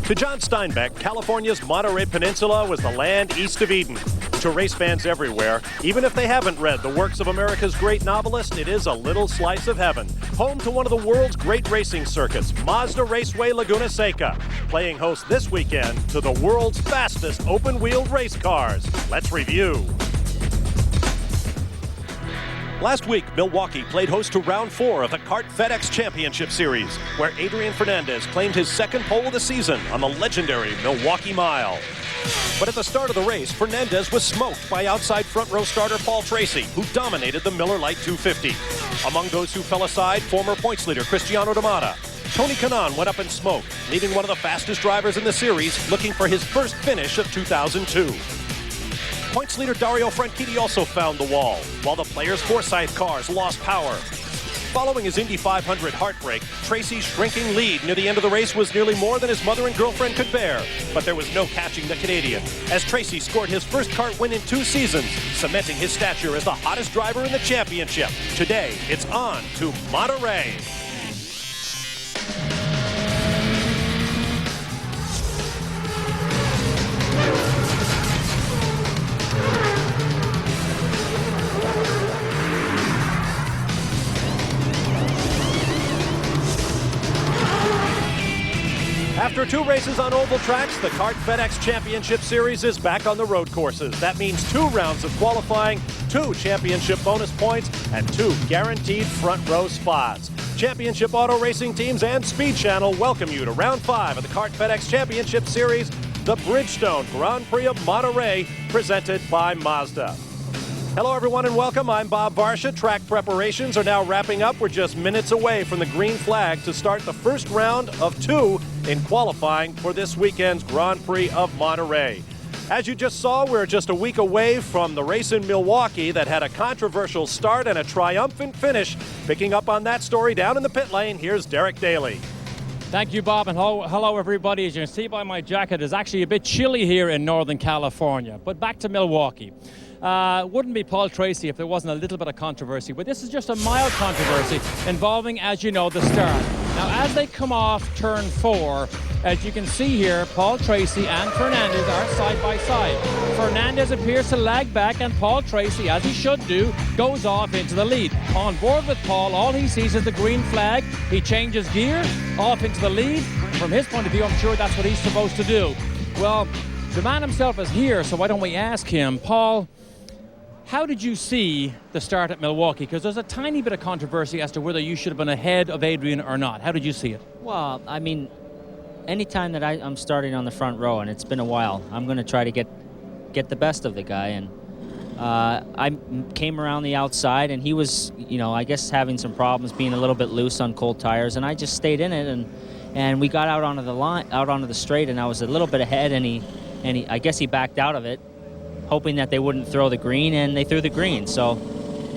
To John Steinbeck, California's Monterey Peninsula was the land east of Eden. To race fans everywhere, even if they haven't read the works of America's great novelist, it is a little slice of heaven. Home to one of the world's great racing circuits, Mazda Raceway Laguna Seca, playing host this weekend to the world's fastest open-wheeled race cars. Let's review. Last week, Milwaukee played host to round 4 of the Kart FedEx Championship Series, where Adrian Fernandez claimed his second pole of the season on the legendary Milwaukee Mile. But at the start of the race, Fernandez was smoked by outside front row starter Paul Tracy, who dominated the Miller Lite 250. Among those who fell aside, former points leader Cristiano D'Amata. Tony Kanaan went up in smoke, leaving one of the fastest drivers in the series looking for his first finish of 2002. Points leader Dario Franchitti also found the wall, while the players' Forsyth cars lost power. Following his Indy 500 heartbreak, Tracy's shrinking lead near the end of the race was nearly more than his mother and girlfriend could bear. But there was no catching the Canadian, as Tracy scored his first kart win in 2 seasons, cementing his stature as the hottest driver in the championship. Today, it's on to Monterey. After 2 races on oval tracks, the Kart FedEx Championship Series is back on the road courses. That means 2 rounds of qualifying, 2 championship bonus points, and 2 guaranteed front row spots. Championship auto racing teams and Speed Channel welcome you to round 5 of the Kart FedEx Championship Series, the Bridgestone Grand Prix of Monterey, presented by Mazda. Hello everyone and welcome. I'm Bob Varsha. Track preparations are now wrapping up. We're just minutes away from the green flag to start the first round of 2 in qualifying for this weekend's Grand Prix of Monterey. As you just saw, we're just a week away from the race in Milwaukee that had a controversial start and a triumphant finish. Picking up on that story down in the pit lane, here's Derek Daly. Thank you, Bob, and hello everybody. As you can see by my jacket, it's actually a bit chilly here in Northern California. But back to Milwaukee. Wouldn't be Paul Tracy if there wasn't a little bit of controversy, but this is just a mild controversy involving, as you know, the start. Now, as they come off turn 4, as you can see here, Paul Tracy and Fernandez are side by side. Fernandez appears to lag back, and Paul Tracy, as he should do, goes off into the lead. On board with Paul, all he sees is the green flag. He changes gear, off into the lead. From his point of view, I'm sure that's what he's supposed to do. Well, the man himself is here, so why don't we ask him, Paul, how did you see the start at Milwaukee? Because there's a tiny bit of controversy as to whether you should have been ahead of Adrian or not. How did you see it? Well, I mean, anytime that I'm starting on the front row, and it's been a while, I'm going to try to get the best of the guy. And I came around the outside, and he was, I guess having some problems being a little bit loose on cold tires, and I just stayed in it, and we got out onto the line, out onto the straight, and I was a little bit ahead, and I guess he backed out of it, hoping that they wouldn't throw the green, and they threw the green. So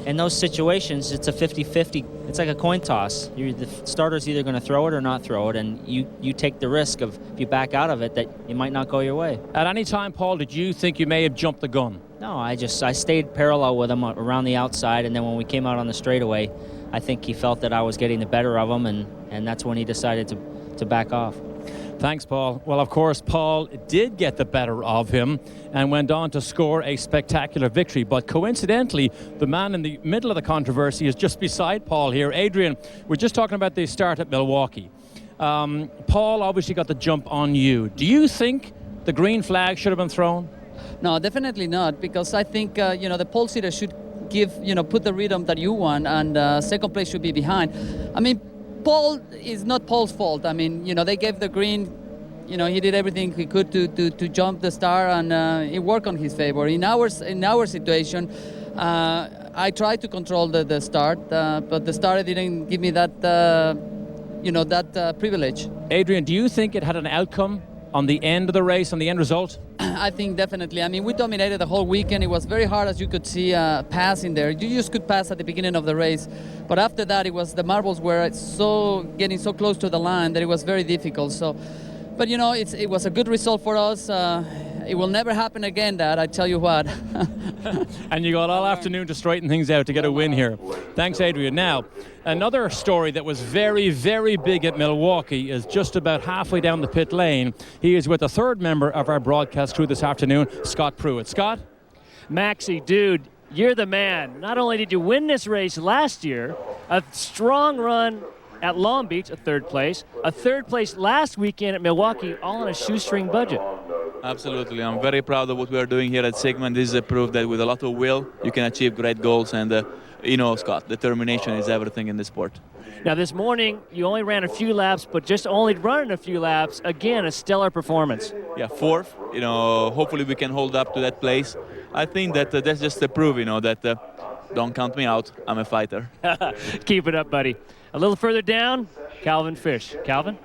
in those situations, it's a 50-50. It's like a coin toss. The starter's either going to throw it or not throw it, and you take the risk of, if you back out of it, that it might not go your way. At any time, Paul, did you think you may have jumped the gun? No, I stayed parallel with him around the outside, and then when we came out on the straightaway, I think he felt that I was getting the better of him, and that's when he decided to back off. Thanks, Paul. Well, of course, Paul did get the better of him and went on to score a spectacular victory. But coincidentally, the man in the middle of the controversy is just beside Paul here. Adrian, we're just talking about the start at Milwaukee. Paul obviously got the jump on you. Do you think the green flag should have been thrown? No, definitely not, because I think, the pole sitter should put the rhythm that you want, and second place should be behind. I mean, Paul is not Paul's fault. I mean, they gave the green. He did everything he could to jump the star, and it worked on his favor. In our situation, I tried to control the start, but the starter didn't give me that privilege. Adrian, do you think it had an outcome on the end of the race, on the end result? I think definitely. I mean, we dominated the whole weekend. It was very hard, as you could see, passing there. You just could pass at the beginning of the race. But after that, the marbles were getting so close to the line that it was very difficult. So, but it was a good result for us. It will never happen again, Dad, I tell you what. And you got all afternoon to straighten things out to get a win here. Thanks, Adrian. Now, another story that was very, very big at Milwaukee is just about halfway down the pit lane. He is with the third member of our broadcast crew this afternoon, Scott Pruitt. Scott? Maxie, dude, you're the man. Not only did you win this race last year, a strong run at Long Beach, a third place last weekend at Milwaukee, all on a shoestring budget. Absolutely. I'm very proud of what we are doing here at Sigmund. This is a proof that with a lot of will, you can achieve great goals. And, Scott, determination is everything in this sport. Now, this morning, you only ran a few laps, but just only running a few laps, again, a stellar performance. Yeah, fourth. Hopefully we can hold up to that place. I think that that's just a proof, that don't count me out. I'm a fighter. Keep it up, buddy. A little further down, Calvin Fish. Calvin?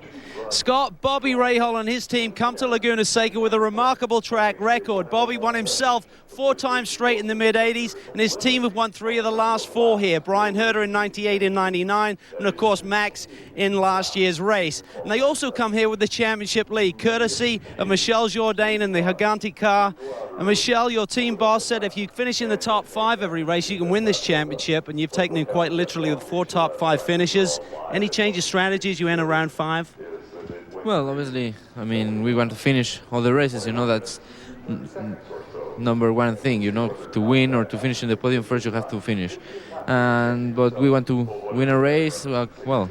Scott, Bobby Rahal and his team come to Laguna Seca with a remarkable track record. Bobby won himself 4 times straight in the mid-80s, and his team have won 3 of the last 4 here. Brian Herder in 98 and 99, and of course Max in last year's race. And they also come here with the championship lead, courtesy of Michel Jourdain and the Gigante car. And Michel, your team boss, said if you finish in the top 5 every race, you can win this championship, and you've taken it quite literally with 4 top 5 finishes. Any change of strategies you enter round 5? Well, obviously, we want to finish all the races. That's number one thing. To win or to finish in the podium, first you have to finish. But we want to win a race,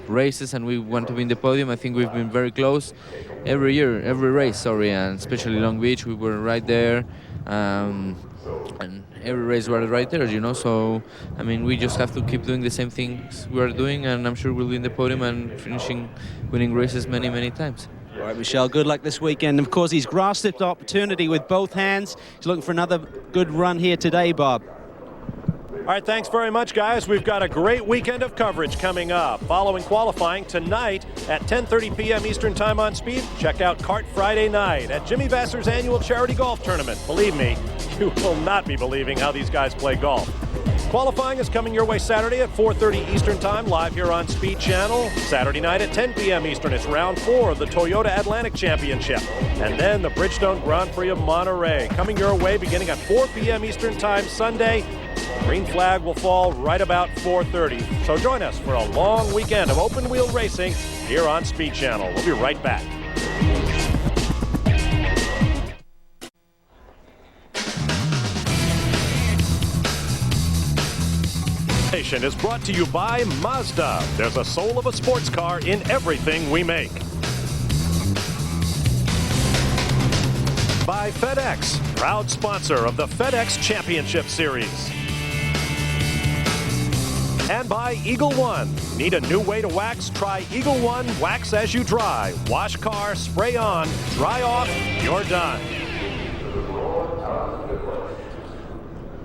races, and we want to win the podium. I think we've been very close every year, every race, and especially Long Beach, we were right there. And every race we're right there, So, we just have to keep doing the same things we are doing, and I'm sure we'll win the podium and winning races many, many times. All right, Michel, good luck this weekend. Of course, he's grasped the opportunity with both hands. He's looking for another good run here today, Bob. All right, thanks very much, guys. We've got a great weekend of coverage coming up. Following qualifying tonight at 10:30 p.m. Eastern Time on Speed, check out Kart Friday night at Jimmy Vassar's annual charity golf tournament. Believe me, you will not be believing how these guys play golf. Qualifying is coming your way Saturday at 4:30 Eastern Time, live here on Speed Channel. Saturday night at 10 p.m. Eastern, it's round 4 of the Toyota Atlantic Championship. And then the Bridgestone Grand Prix of Monterey, coming your way beginning at 4 p.m. Eastern Time Sunday. Green flag will fall right about 4:30. So join us for a long weekend of open-wheel racing here on Speed Channel. We'll be right back. Is brought to you by Mazda. There's a soul of a sports car in everything we make. By FedEx, proud sponsor of the FedEx Championship Series. And by Eagle One. Need a new way to wax? Try Eagle One Wax As You Dry. Wash car, spray on, dry off, you're done.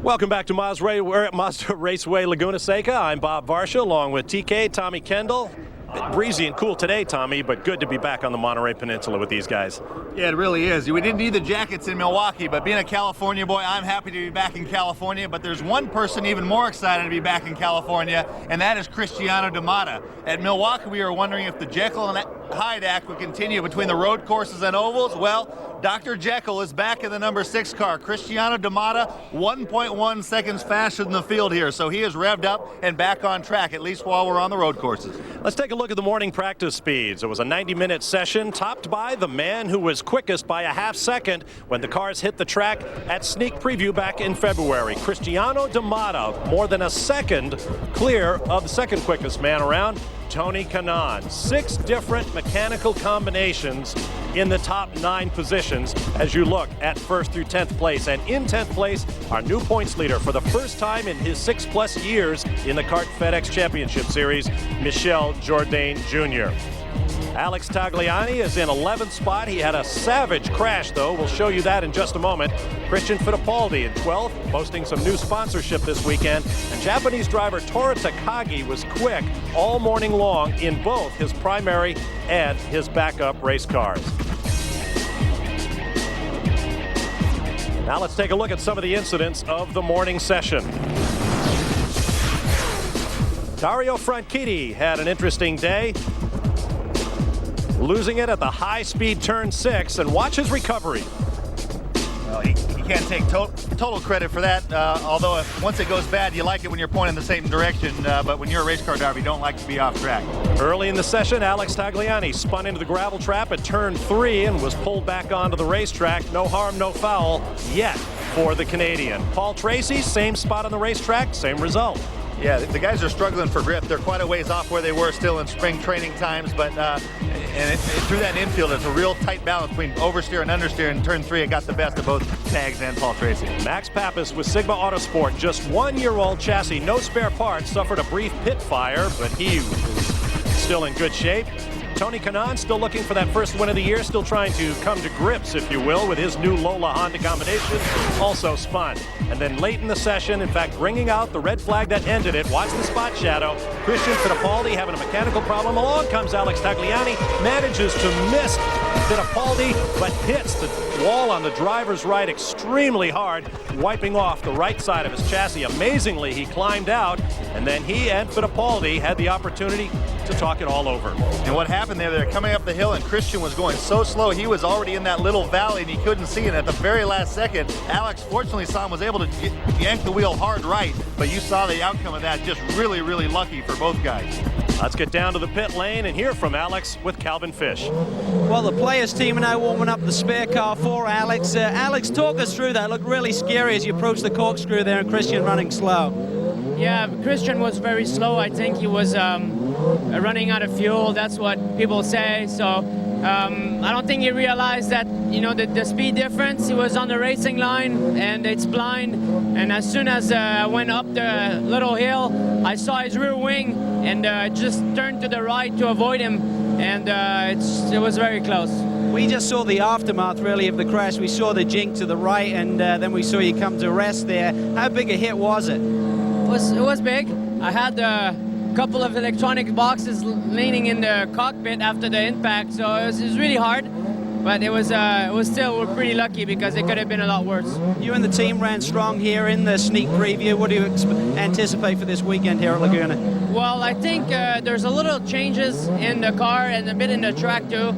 Welcome back to We're at Mazda Raceway, Laguna Seca. I'm Bob Varsha, along with TK, Tommy Kendall. A bit breezy and cool today, Tommy, but good to be back on the Monterey Peninsula with these guys. Yeah, it really is. We didn't need the jackets in Milwaukee, but being a California boy, I'm happy to be back in California. But there's one person even more excited to be back in California, and that is Cristiano D'Amata. At Milwaukee, we were wondering if the Jekyll and Hyde act would continue between the road courses and ovals. Well, Dr. Jekyll is back in the number 6 car. Cristiano D'Amata, 1.1 seconds faster than the field here, so he is revved up and back on track, at least while we're on the road courses. Let's take a look at the morning practice speeds. It was a 90-minute session topped by the man who was quickest by a half second when the cars hit the track at Sneak Preview back in February. Cristiano D'Amata, more than a second clear of the second quickest man around, Tony Kanaan. 6 different mechanical combinations in the top 9 positions as you look at 1st through 10th place. And in 10th place, our new points leader for the first time in his 6+ years in the Kart FedEx Championship Series, Michel Jourdain Jr. Alex Tagliani is in 11th spot. He had a savage crash, though. We'll show you that in just a moment. Christian Fittipaldi in 12th, posting some new sponsorship this weekend. And Japanese driver Toru Takagi was quick all morning long in both his primary and his backup race cars. Now let's take a look at some of the incidents of the morning session. Dario Franchitti had an interesting day, losing it at the high-speed turn 6, and watch his recovery. Well, he can't take total credit for that, although once it goes bad, you like it when you're pointing the same direction, but when you're a race car driver, you don't like to be off track. Early in the session, Alex Tagliani spun into the gravel trap at turn 3 and was pulled back onto the racetrack. No harm, no foul yet for the Canadian. Paul Tracy, same spot on the racetrack, same result. Yeah, the guys are struggling for grip. They're quite a ways off where they were still in spring training times, but through that infield, it's a real tight balance between oversteer and understeer. In turn 3, it got the best of both Tags and Paul Tracy. Max Pappas with Sigma Autosport, just 1-year-old chassis, no spare parts, suffered a brief pit fire, but he is still in good shape. Tony Kanaan still looking for that first win of the year, still trying to come to grips, if you will, with his new Lola Honda combination, also spun. And then late in the session, in fact, bringing out the red flag that ended it, watch the spot shadow, Christian Fittipaldi having a mechanical problem. Along comes Alex Tagliani, manages to miss Fittipaldi, but hits the wall on the driver's right extremely hard, wiping off the right side of his chassis. Amazingly, he climbed out, and then he and Fittipaldi had the opportunity to talk it all over. And what happened there, they're coming up the hill, and Christian was going so slow, he was already in that little valley, and he couldn't see it. At the very last second, Alex fortunately saw him, was able to yank the wheel hard right, but you saw the outcome of that. Just really, really lucky for both guys. Let's get down to the pit lane and hear from Alex with Calvin Fish. Well, the players team are now warming up the spare car for Alex. Alex, talk us through that. It looked really scary as you approached the corkscrew there and Christian running slow. Yeah, Christian was very slow. I think he was running out of fuel. That's what people say. So I don't think he realized that, you know, the speed difference. He was on the racing line and it's blind. And as soon as I went up the little hill, I saw his rear wing and just turned to the right to avoid him. And it was very close. We just saw the aftermath, really, of the crash. We saw the jink to the right, and then we saw you come to rest there. How big a hit was it? It was big. I had a couple of electronic boxes leaning in the cockpit after the impact, so it was really hard. But it was still, we're pretty lucky because it could have been a lot worse. You and the team ran strong here in the sneak preview. What do you anticipate for this weekend here at Laguna? Well, I think there's a little changes in the car and a bit in the track too.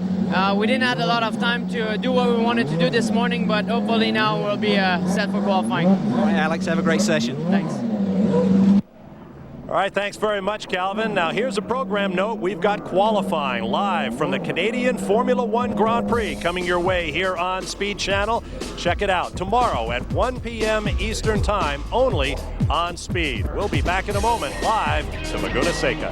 We didn't have a lot of time to do what we wanted to do this morning, but hopefully now we'll be set for qualifying. All right, Alex, have a great session. Thanks. All right, thanks very much, Calvin. Now here's a program note. We've got qualifying live from the Canadian Formula One Grand Prix coming your way here on Speed Channel. Check it out tomorrow at 1 p.m. Eastern Time, only on Speed. We'll be back in a moment, live to Laguna Seca.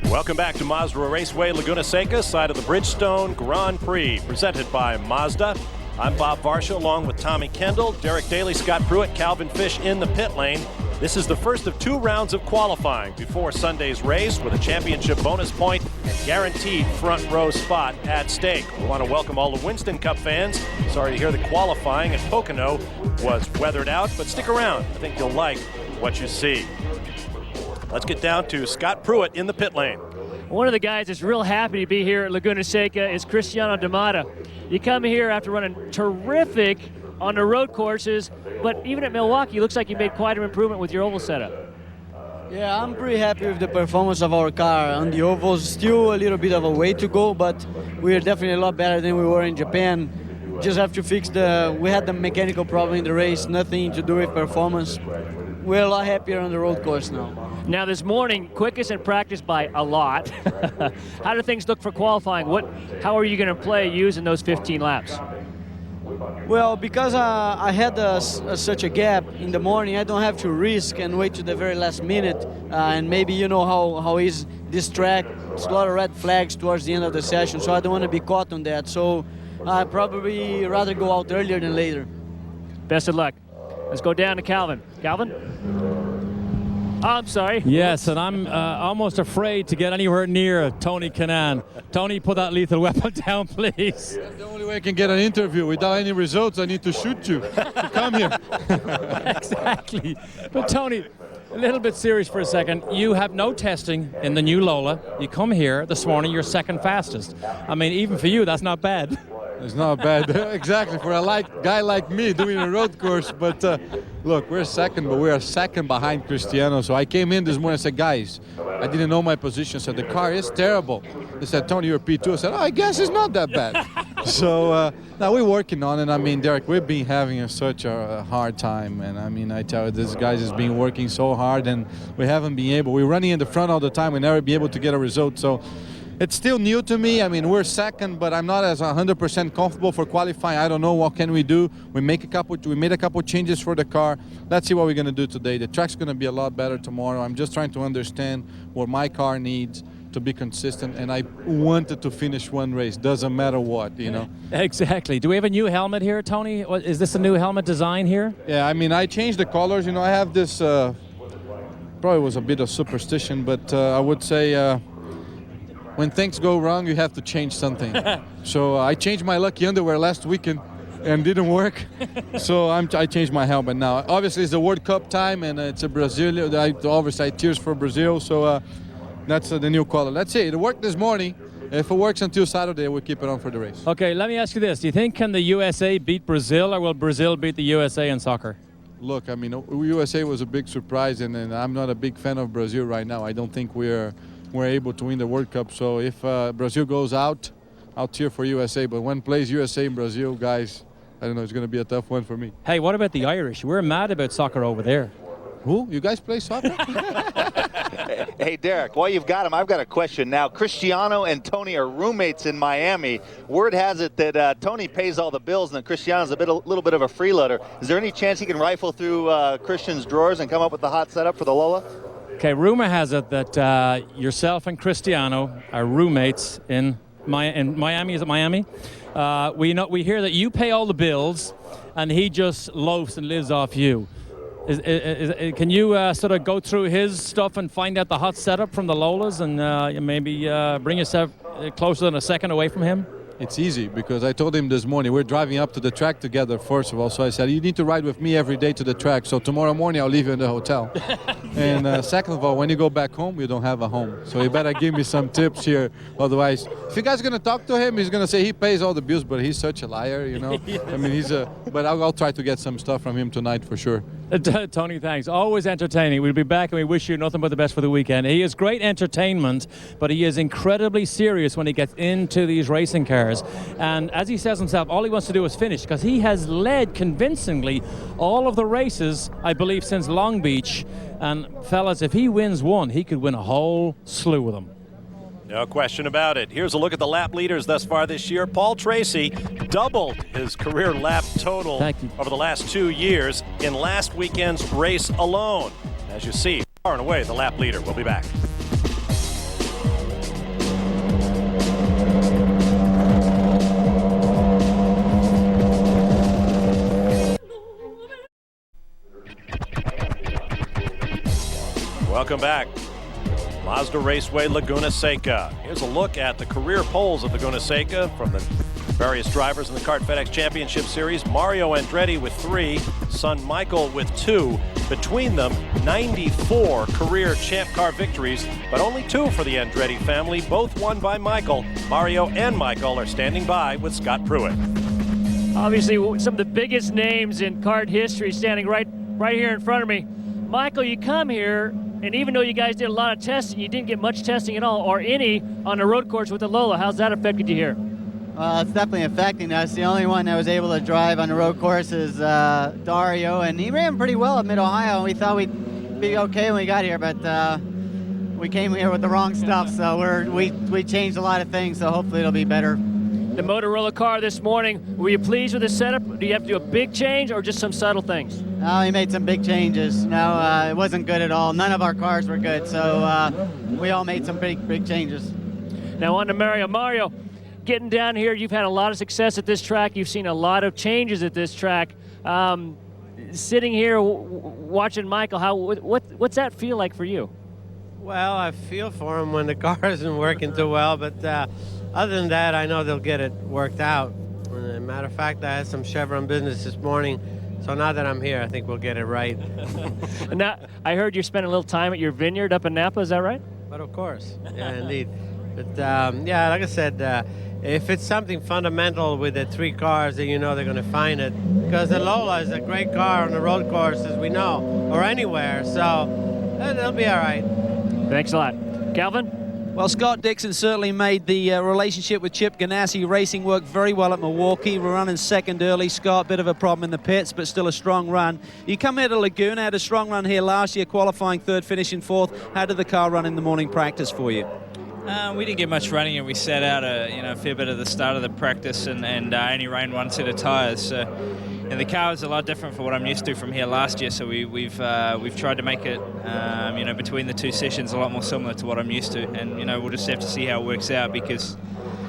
Welcome back to Mazda Raceway, Laguna Seca, side of the Bridgestone Grand Prix, presented by Mazda. I'm Bob Varsha, along with Tommy Kendall, Derek Daly, Scott Pruitt, Calvin Fish in the pit lane. This is the first of 2 rounds of qualifying before Sunday's race, with a championship bonus point and guaranteed front row spot at stake. We want to welcome all the Winston Cup fans. Sorry to hear the qualifying at Pocono was weathered out, but stick around. I think you'll like what you see. Let's get down to Scott Pruitt in the pit lane. One of the guys that's real happy to be here at Laguna Seca is Cristiano D'Amata. You come here after running terrific on the road courses, but even at Milwaukee, it looks like you made quite an improvement with your oval setup. Yeah, I'm pretty happy with the performance of our car on the ovals. Still a little bit of a way to go, but we're definitely a lot better than we were in Japan. Just have to fix we had the mechanical problem in the race, nothing to do with performance. We're a lot happier on the road course now. Now this morning, quickest in practice by a lot. How do things look for qualifying? How are you going to play using those 15 laps? Well, because I had such a gap in the morning, I don't have to risk and wait to the very last minute. And maybe you know how is this track. It's a lot of red flags towards the end of the session, so I don't want to be caught on that. So I'd probably rather go out earlier than later. Best of luck. Let's go down to Calvin. Calvin? Oh, I'm sorry. Yes, and I'm almost afraid to get anywhere near Tony Kanaan. Tony, put that lethal weapon down, please. The only way I can get an interview without any results, I need to shoot you to come here. Exactly. But Tony, a little bit serious for a second. You have no testing in the new Lola. You come here this morning, you're second fastest. I mean, even for you, that's not bad. It's not bad. Exactly, for a guy like me doing a road course. But look, we're second, but we are second behind Cristiano. So I came in this morning and said, guys, I didn't know my position. So the car is terrible. They said, Tony, you're P2. I said, I guess it's not that bad. So now we're working on it. I mean, Derek, we've been having such a hard time. And I mean, I tell you, this guys has been working so hard and we haven't been able. We're running in the front all the time. We never be able to get a result. So it's still new to me. I mean, we're second, but I'm not as 100% comfortable for qualifying. I don't know what can we do. We made a couple changes for the car. Let's see what we're going to do today. The track's going to be a lot better tomorrow. I'm just trying to understand what my car needs to be consistent, and I wanted to finish one race. Doesn't matter what, you know. Exactly. Do we have a new helmet here, Tony? Is this a new helmet design here? Yeah, I mean, I changed the colors. You know, I have this. Probably was a bit of superstition, but I would say. When things go wrong, you have to change something. So I changed my lucky underwear last weekend and didn't work. So I changed my helmet now. Obviously, it's the World Cup time and it's a Brazil. Obviously, I cheers for Brazil. So that's the new color. Let's see. It worked this morning. If it works until Saturday, we'll keep it on for the race. Okay, let me ask you this. Do you think can the USA beat Brazil or will Brazil beat the USA in soccer? Look, I mean, USA was a big surprise and I'm not a big fan of Brazil right now. I don't think we're able to win the World Cup. So if Brazil goes out, I'll cheer for USA. But when plays USA and Brazil, guys, I don't know, it's going to be a tough one for me. Hey, what about the Irish? We're mad about soccer over there. Who? You guys play soccer? Hey, Derek, while you've got him, I've got a question now. Cristiano and Tony are roommates in Miami. Word has it that Tony pays all the bills and that Cristiano's a little bit of a freeloader. Is there any chance he can rifle through Christian's drawers and come up with the hot setup for the Lola? Okay, rumor has it that yourself and Cristiano are roommates in Miami. Is it Miami? We hear that you pay all the bills, and he just loafs and lives off you. Can you sort of go through his stuff and find out the hot setup from the Lolas, and maybe bring yourself closer than a second away from him? It's easy because I told him this morning, we're driving up to the track together, first of all. So I said, you need to ride with me every day to the track. So tomorrow morning, I'll leave you in the hotel. And second of all, when you go back home, you don't have a home. So you better give me some tips here. Otherwise, if you guys are going to talk to him, he's going to say he pays all the bills, but he's such a liar, you know. Yes. I mean, but I'll try to get some stuff from him tonight for sure. Tony, thanks. Always entertaining. We'll be back and we wish you nothing but the best for the weekend. He is great entertainment, but he is incredibly serious when he gets into these racing cars. And as he says himself, all he wants to do is finish because he has led convincingly all of the races, I believe, since Long Beach. And fellas, if he wins one, he could win a whole slew of them. No question about it. Here's a look at the lap leaders thus far this year. Paul Tracy doubled his career lap total over the last 2 years in last weekend's race alone. As you see, far and away the lap leader. We'll be back. Welcome back. Mazda Raceway, Laguna Seca. Here's a look at the career poles of Laguna Seca from the various drivers in the Kart FedEx Championship Series. Mario Andretti with 3, son Michael with 2. Between them, 94 career Champ Car victories, but only 2 for the Andretti family, both won by Michael. Mario and Michael are standing by with Scott Pruitt. Obviously, some of the biggest names in kart history standing right here in front of me. Michael, you come here, and even though you guys did a lot of testing, you didn't get much testing at all, or any, on the road course with the Lola. How's that affected you here? It's definitely affecting us. The only one that was able to drive on the road course is Dario, and he ran pretty well at Mid-Ohio. We thought we'd be okay when we got here, but we came here with the wrong stuff, so we changed a lot of things, so hopefully it'll be better. The Motorola car this morning, were you pleased with the setup? Do you have to do a big change or just some subtle things? No, he made some big changes. No, it wasn't good at all. None of our cars were good, so we all made some big changes. Now on to Mario. Mario, getting down here, you've had a lot of success at this track. You've seen a lot of changes at this track. Sitting here watching Michael, what's that feel like for you? Well, I feel for him when the car isn't working too well, but other than that, I know they'll get it worked out. As a matter of fact, I had some Chevron business this morning, so now that I'm here, I think we'll get it right. Now, I heard you're spending a little time at your vineyard up in Napa, is that right? But of course, yeah, indeed. But yeah, like I said, if it's something fundamental with the 3 cars, then you know they're going to find it. Because the Lola is a great car on the road courses, we know, or anywhere. So they'll be all right. Thanks a lot. Calvin? Well, Scott Dixon certainly made the relationship with Chip Ganassi Racing work very well at Milwaukee. We're running second early, Scott. Bit of a problem in the pits, but still a strong run. You come here to Laguna, had a strong run here last year, qualifying third, finishing fourth. How did the car run in the morning practice for you? We didn't get much running, and we set out a fair bit at the start of the practice, and only ran one set of tyres. And the car is a lot different from what I'm used to from here last year. So we've tried to make it, between the 2 sessions, a lot more similar to what I'm used to. And we'll just have to see how it works out, because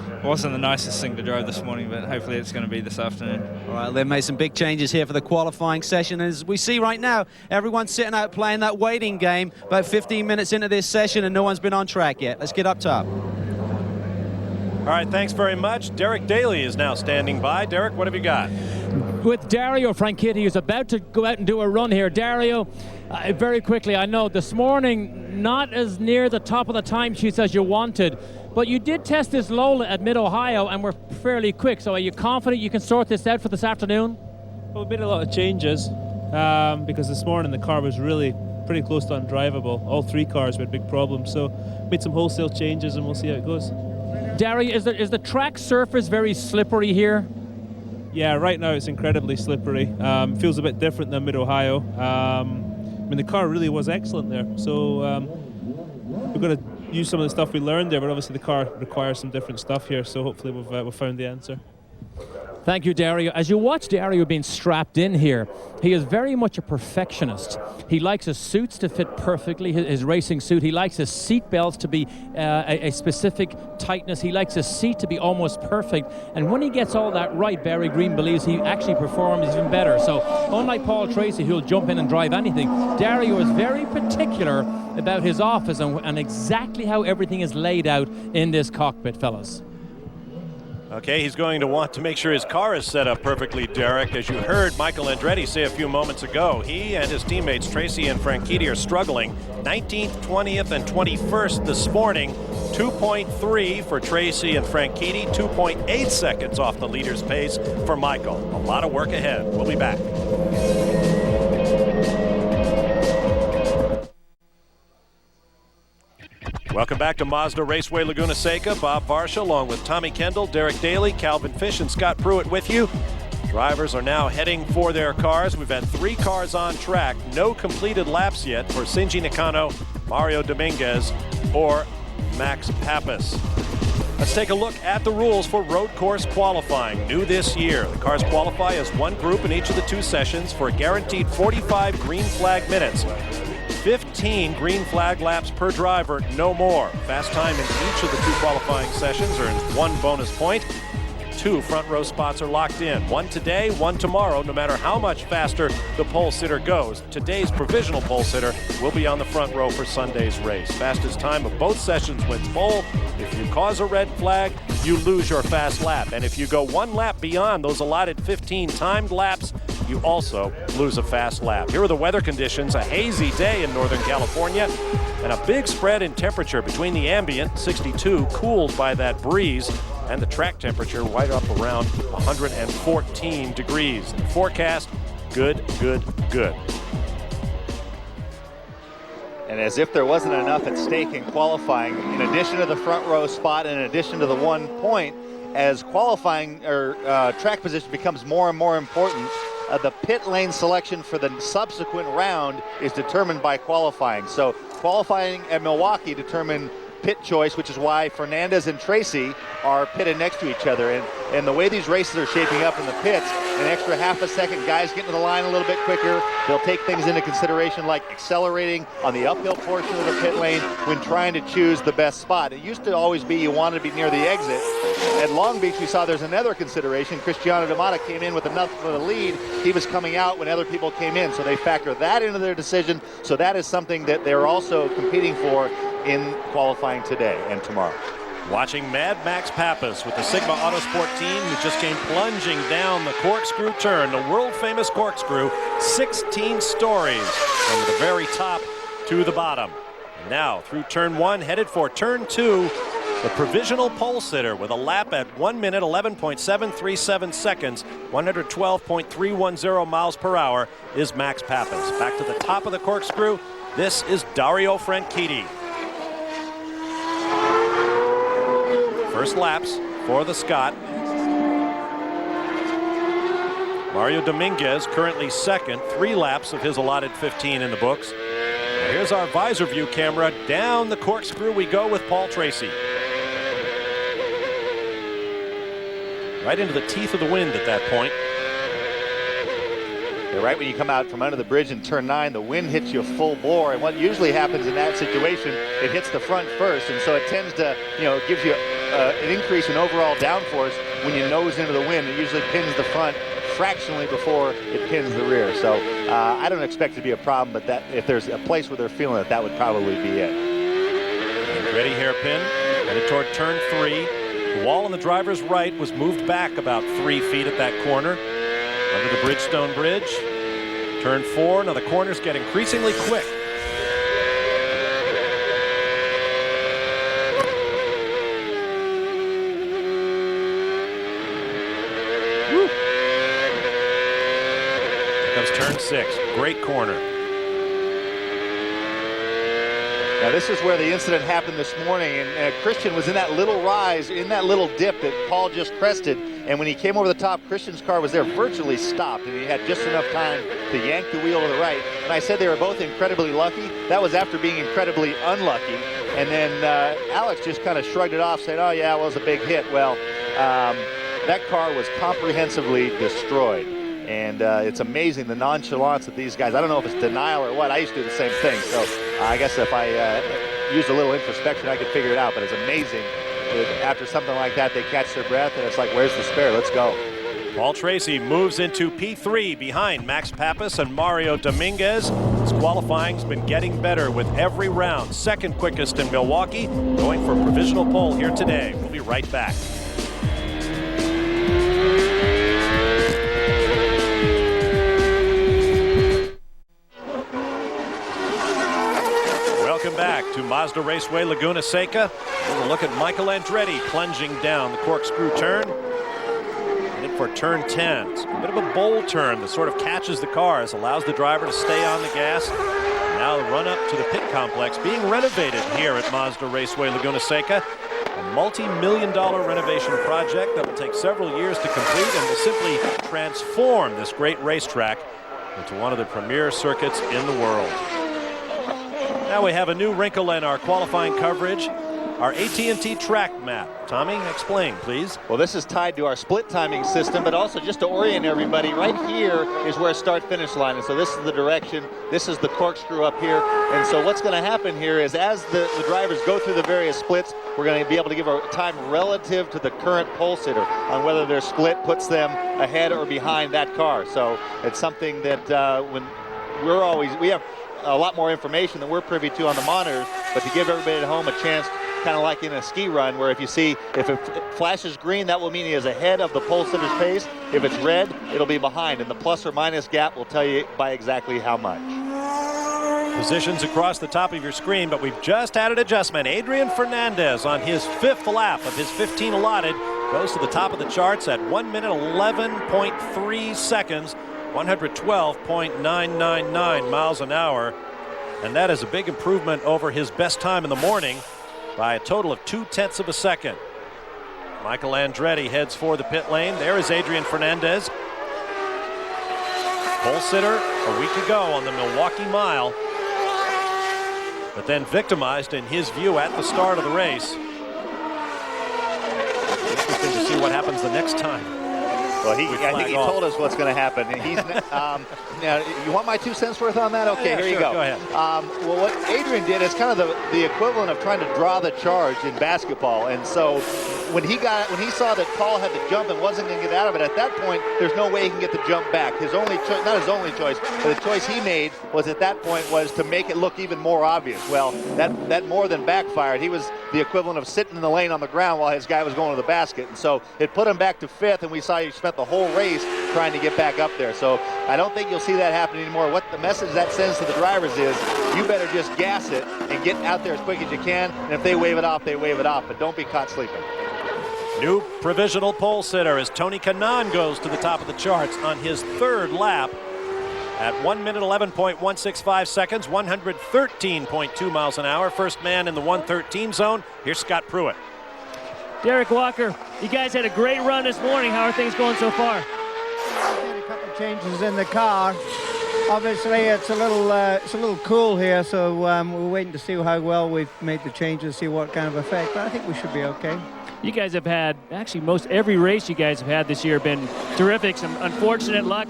it wasn't the nicest thing to drive this morning, but hopefully it's going to be this afternoon. All right, they've made some big changes here for the qualifying session. As we see right now, everyone's sitting out playing that waiting game. About 15 minutes into this session, and no one's been on track yet. Let's get up top. All right, thanks very much. Derek Daly is now standing by. Derek, what have you got? With Dario Franchitti, who's about to go out and do a run here. Dario, very quickly, I know this morning not as near the top of the timesheets as you wanted, but you did test this Lola at Mid-Ohio and were fairly quick. So are you confident you can sort this out for this afternoon? Well, we made a lot of changes because this morning the car was really pretty close to undrivable. All 3 cars had big problems, so made some wholesale changes and we'll see how it goes. Dario, is the track surface very slippery here? Yeah, right now it's incredibly slippery. Feels a bit different than Mid-Ohio. The car really was excellent there. So we're going to use some of the stuff we learned there, but obviously the car requires some different stuff here. So hopefully we've found the answer. Thank you, Dario. As you watch Dario being strapped in here, he is very much a perfectionist. He likes his suits to fit perfectly, his racing suit. He likes his seat belts to be a specific tightness. He likes his seat to be almost perfect. And when he gets all that right, Barry Green believes he actually performs even better. So unlike Paul Tracy, who'll jump in and drive anything, Dario is very particular about his office and exactly how everything is laid out in this cockpit, fellas. Okay, he's going to want to make sure his car is set up perfectly, Derek. As you heard Michael Andretti say a few moments ago, he and his teammates Tracy and Franchitti are struggling. 19th, 20th, and 21st this morning. 2.3 for Tracy and Franchitti, 2.8 seconds off the leader's pace for Michael. A lot of work ahead. We'll be back. Welcome back to Mazda Raceway Laguna Seca. Bob Varsha along with Tommy Kendall, Derek Daly, Calvin Fish, and Scott Pruitt with you. Drivers are now heading for their cars. We've had 3 cars on track. No completed laps yet for Shinji Nakano, Mario Dominguez, or Max Pappas. Let's take a look at the rules for road course qualifying. New this year, the cars qualify as one group in each of the 2 sessions for a guaranteed 45 green flag minutes. 15 green flag laps per driver, no more. Fast time in each of the 2 qualifying sessions earns 1 bonus point. 2 front row spots are locked in. 1 today, 1 tomorrow, no matter how much faster the pole sitter goes. Today's provisional pole sitter will be on the front row for Sunday's race. Fastest time of both sessions wins pole. If you cause a red flag, you lose your fast lap. And if you go 1 lap beyond those allotted 15 timed laps, you also lose a fast lap. Here are the weather conditions. A hazy day in Northern California and a big spread in temperature between the ambient, 62, cooled by that breeze, and the track temperature right up around 114 degrees. The forecast, good, good, good. And as if there wasn't enough at stake in qualifying, in addition to the front row spot, in addition to the 1 point, as qualifying or track position becomes more and more important, the pit lane selection for the subsequent round is determined by qualifying. So qualifying at Milwaukee determined pit choice, which is why Fernandez and Tracy are pitted next to each other. And the way these races are shaping up in the pits, an extra half a second, guys getting to the line a little bit quicker. They'll take things into consideration like accelerating on the uphill portion of the pit lane when trying to choose the best spot. It used to always be you wanted to be near the exit. At Long Beach, we saw there's another consideration. Cristiano D'Amata came in with enough for the lead. He was coming out when other people came in, so they factor that into their decision. So that is something that they're also competing for in qualifying today and tomorrow. Watching Mad Max Pappas with the Sigma Autosport team, who just came plunging down the corkscrew turn, the world-famous corkscrew, 16 stories from the very top to the bottom. And now through turn 1, headed for turn 2, The provisional pole sitter with a lap at 1 minute 11.737 seconds, 112.310 miles per hour is Max Pappas. Back to the top of the corkscrew, this is Dario Franchitti. First laps for the Scot. Mario Dominguez currently second, 3 laps of his allotted 15 in the books. Now here's our visor view camera. Down the corkscrew we go with Paul Tracy. Right into the teeth of the wind at that point. Yeah, right when you come out from under the bridge in turn 9, the wind hits you full bore, and what usually happens in that situation, it hits the front first, and so it tends to, it gives you an increase in overall downforce when you nose into the wind. It usually pins the front fractionally before it pins the rear. So I don't expect it to be a problem, but that if there's a place where they're feeling it, that would probably be it. Ready hairpin, headed toward turn 3. The wall on the driver's right was moved back about 3 feet at that corner. Under the Bridgestone Bridge. Turn 4. Now the corners get increasingly quick. Woo. Here comes turn 6. Great corner. Now this is where the incident happened this morning, and Christian was in that little rise, in that little dip that Paul just crested, and when he came over the top, Christian's car was there virtually stopped, and he had just enough time to yank the wheel to the right. And I said they were both incredibly lucky. That was after being incredibly unlucky. And then Alex just kind of shrugged it off, saying, oh yeah, it was a big hit. Well, that car was comprehensively destroyed. And it's amazing the nonchalance that these guys, I don't know if it's denial or what, I used to do the same thing. So I guess if I used a little introspection, I could figure it out. But it's amazing that after something like that, they catch their breath and it's like, where's the spare? Let's go. Paul Tracy moves into P3 behind Max Pappas and Mario Dominguez. His qualifying's been getting better with every round. Second quickest in Milwaukee, going for a provisional pole here today. We'll be right back. Welcome back to Mazda Raceway Laguna Seca. We'll look at Michael Andretti plunging down the corkscrew turn. Headed for turn 10. It's a bit of a bold turn that sort of catches the cars, allows the driver to stay on the gas. Now the run up to the pit complex being renovated here at Mazda Raceway Laguna Seca. A multi-million-dollar renovation project that will take several years to complete and will simply transform this great racetrack into one of the premier circuits in the world. Now we have a new wrinkle in our qualifying coverage, our AT&T track map. Tommy, explain, please. Well, this is tied to our split timing system, but also just to orient everybody, right here is where start-finish line is. So this is the direction, this is the corkscrew up here. And so what's going to happen here is as the drivers go through the various splits, we're going to be able to give a time relative to the current pole sitter on whether their split puts them ahead or behind that car. So it's something that when we have a lot more information than we're privy to on the monitors, but to give everybody at home a chance, kind of like in a ski run, where if it flashes green, that will mean he is ahead of the pole sitter's pace. If it's red, it'll be behind, and the plus or minus gap will tell you by exactly how much. Positions across the top of your screen, but we've just had an adjustment. Adrian Fernandez on his 5th lap of his 15 allotted goes to the top of the charts at 1 minute 11.3 seconds. 112.999 miles an hour, and that is a big improvement over his best time in the morning by a total of 0.2 of a second. Michael Andretti heads for the pit lane. There is Adrian Fernandez, pole sitter a week ago on the Milwaukee Mile, but then victimized in his view at the start of the race. Interesting to see what happens the next time. Well, I think he told us what's going to happen. He's now, you want my 2 cents worth on that? Okay, yeah, here sure, you go. Go ahead. Well, what Adrian did is kind of the equivalent of trying to draw the charge in basketball. And so when he saw that Paul had the jump and wasn't going to get out of it, at that point, there's no way he can get the jump back. His only choice, not his only choice, but the choice he made was at that point was to make it look even more obvious. Well, that more than backfired. He was the equivalent of sitting in the lane on the ground while his guy was going to the basket. And so it put him back to 5th, and we saw he spent the whole race trying to get back up there. So I don't think you'll see that happen anymore. What the message that sends to the drivers is, you better just gas it and get out there as quick as you can. And if they wave it off, they wave it off. But don't be caught sleeping. New provisional pole sitter as Tony Kanaan goes to the top of the charts on his 3rd lap at 1 minute 11.165 seconds, 113.2 miles an hour. First man in the 113 zone. Here's Scott Pruitt. Derek Walker, you guys had a great run this morning. How are things going so far? A couple of changes in the car. Obviously, it's a little cool here, so we're waiting to see how well we've made the changes, see what kind of effect. But I think we should be okay. You guys have had, actually most every race you guys have had this year been terrific. Some unfortunate luck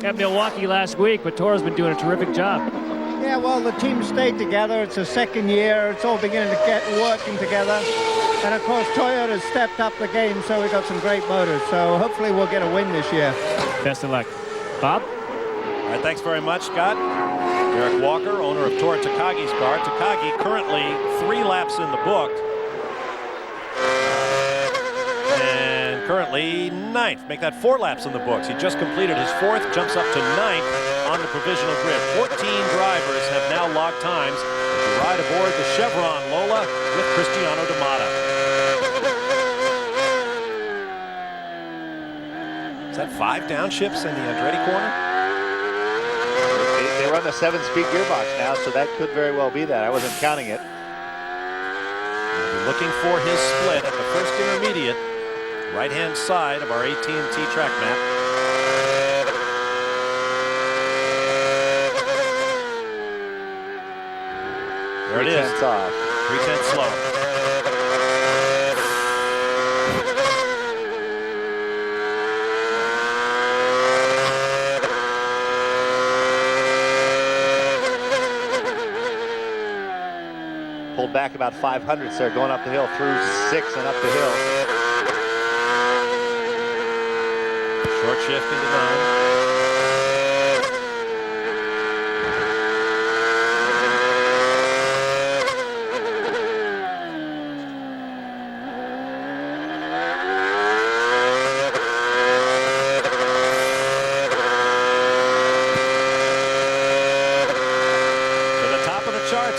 at Milwaukee last week, but Toro's been doing a terrific job. Yeah, well, the team stayed together. It's a second year. It's all beginning to get working together. And of course, Toyota has stepped up the game, so we've got some great motors. So hopefully we'll get a win this year. Best of luck. Bob? All right, thanks very much, Scott. Derek Walker, owner of Toro Takagi's car. Takagi currently 3 laps in the book. And currently 9th. Make that 4 laps in the books. He just completed his 4th, jumps up to 9th on the provisional grid. 14 drivers have now logged times to ride aboard the Chevron Lola with Cristiano D'Amata. Is that 5 downshifts in the Andretti corner? They run the 7-speed gearbox now, so that could very well be that. I wasn't counting it. We'll be looking for his split at the first intermediate, right-hand side of our AT&T track map. There it is. 3/10 off. 3/10 slow. Pulled back about 500, so going up the hill through 6 and up the hill. Short shift into 9.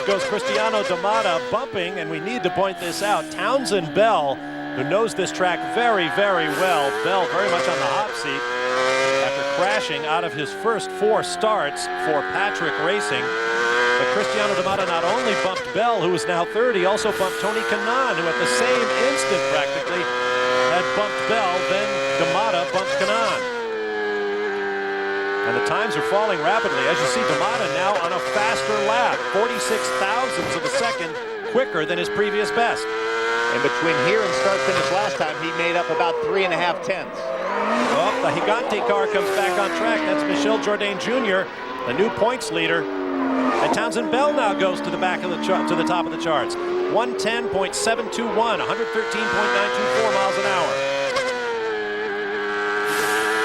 Goes Cristiano D'Amata, bumping, and we need to point this out, Townsend Bell, who knows this track very, very well. Bell very much on the hot seat after crashing out of his first 4 starts for Patrick Racing. But Cristiano D'Amata not only bumped Bell, who is now 3rd, he also bumped Tony Kanaan, who at the same instant practically had bumped Bell, then D'Amata bumped Kanaan. And the times are falling rapidly. As you see, D'Amata now on a faster lap, 46 thousandths of a second quicker than his previous best. And between here and start finish last time, he made up about 3.5 tenths. Well, the Gigante car comes back on track. That's Michel Jourdain Jr., the new points leader. And Townsend Bell now goes to the back of the to the top of the charts. 110.721, 113.924 miles an hour.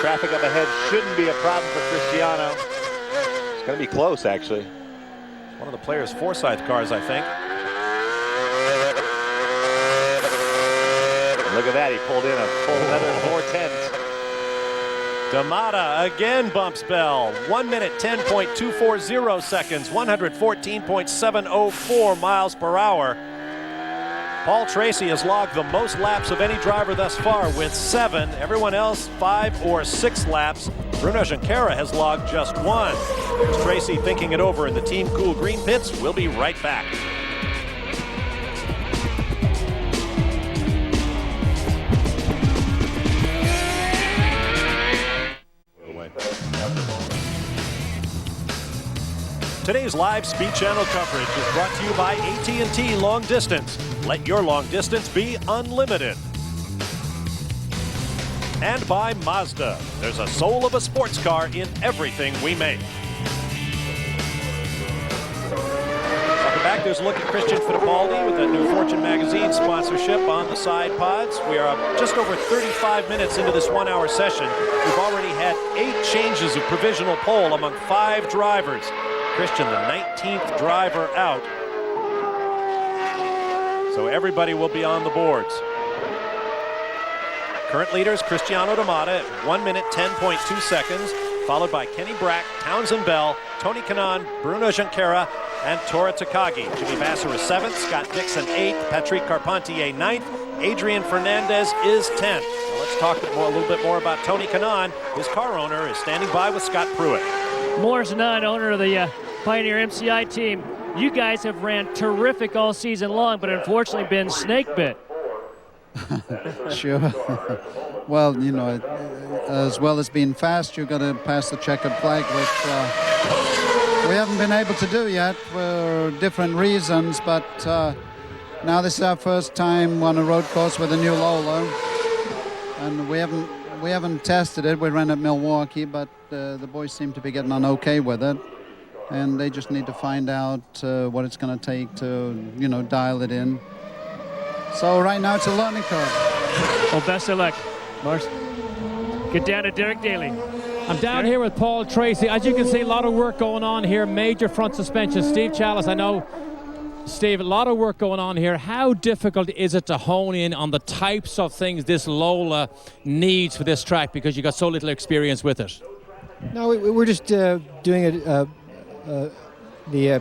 Traffic up ahead shouldn't be a problem for Cristiano. It's going to be close, actually. One of the players' Forsyth cars, I think. And look at that, he pulled in a full another 4 tenths. D'Amata again bumps Bell. 1 minute 10.240 seconds, 114.704 miles per hour. Paul Tracy has logged the most laps of any driver thus far with 7. Everyone else 5 or 6 laps. Bruno Junqueira has logged just 1. Here's Tracy thinking it over in the Team Cool Green pits. We'll be right back. Today's live Speed Channel coverage is brought to you by AT&T Long Distance. Let your long distance be unlimited. And by Mazda. There's a soul of a sports car in everything we make. Welcome back back. There's a look at Christian Fittipaldi with that new Fortune magazine sponsorship on the side pods. We are just over 35 minutes into this 1 hour session. We've already had 8 changes of provisional pole among 5 drivers. Christian, the 19th driver out. So everybody will be on the boards. Current leaders, Cristiano Damata at 1 minute 10.2 seconds, followed by Kenny Brack, Townsend Bell, Tony Kanaan, Bruno Junqueira, and Tora Takagi. Jimmy Vasser is 7th, Scott Dixon 8th, Patrick Carpentier 9th, Adrian Fernandez is 10th. Now let's talk a little bit more about Tony Kanaan. His car owner is standing by with Scott Pruitt. Morris Nunn, owner of the Pioneer MCI team. You guys have ran terrific all season long, but unfortunately been snake bit. Sure. Well, you know, as well as being fast, you've got to pass the checkered flag, which we haven't been able to do yet for different reasons. But now this is our first time on a road course with a new Lola, and we haven't tested it. We ran at Milwaukee, but the boys seem to be getting on okay with it, and they just need to find out what it's going to take to, you know, dial it in. So right now it's a learning curve. Well, best of luck, Mars. Get down to Derek Daly. I'm down here with Paul Tracy. As you can see, a lot of work going on here. Major front suspension. Steve Chalice, I know, Steve, a lot of work going on here. How difficult is it to hone in on the types of things this Lola needs for this track, because you got so little experience with it? No, we're just doing it. The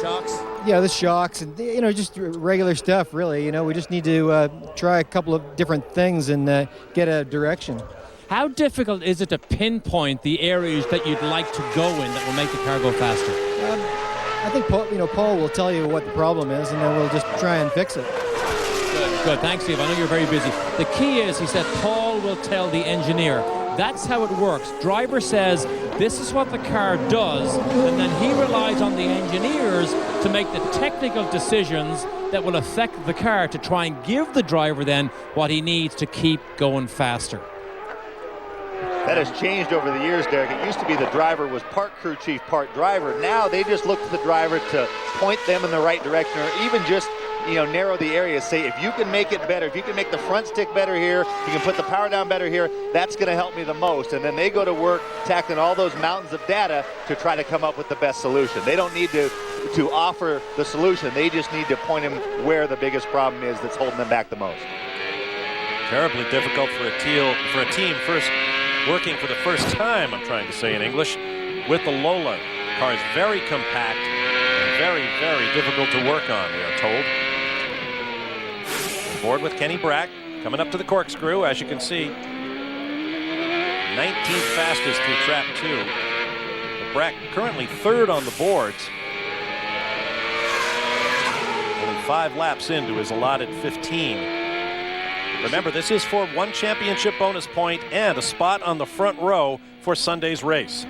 shocks. Yeah, the shocks and, you know, just regular stuff, really. You know, we just need to try a couple of different things and get a direction. How difficult is it to pinpoint the areas that you'd like to go in that will make the car go faster? I think Paul will tell you what the problem is, and then we'll just try and fix it. Good. Thanks, Steve. I know you're very busy. The key is, he said, Paul will tell the engineer. That's how it works. Driver says, this is what the car does, and then he relies on the engineers to make the technical decisions that will affect the car to try and give the driver then what he needs to keep going faster. That has changed over the years, Derek. It used to be the driver was part crew chief, part driver. Now they just look to the driver to point them in the right direction, or even just, you know, narrow the area. Say, if you can make it better, if you can make the front stick better here, you can put the power down better here, that's going to help me the most. And then they go to work tackling all those mountains of data to try to come up with the best solution. They don't need to offer the solution. They just need to point them where the biggest problem is that's holding them back the most. Terribly difficult for a team first working for the first time, I'm trying to say in English, with the Lola. The car is very compact and very, very difficult to work on, we are told. Board with Kenny Brack, coming up to the corkscrew, as you can see. 19th fastest through trap 2. But Brack currently 3rd on the boards. Only 5 laps into his allotted 15. Remember, this is for 1 championship bonus point and a spot on the front row for Sunday's race.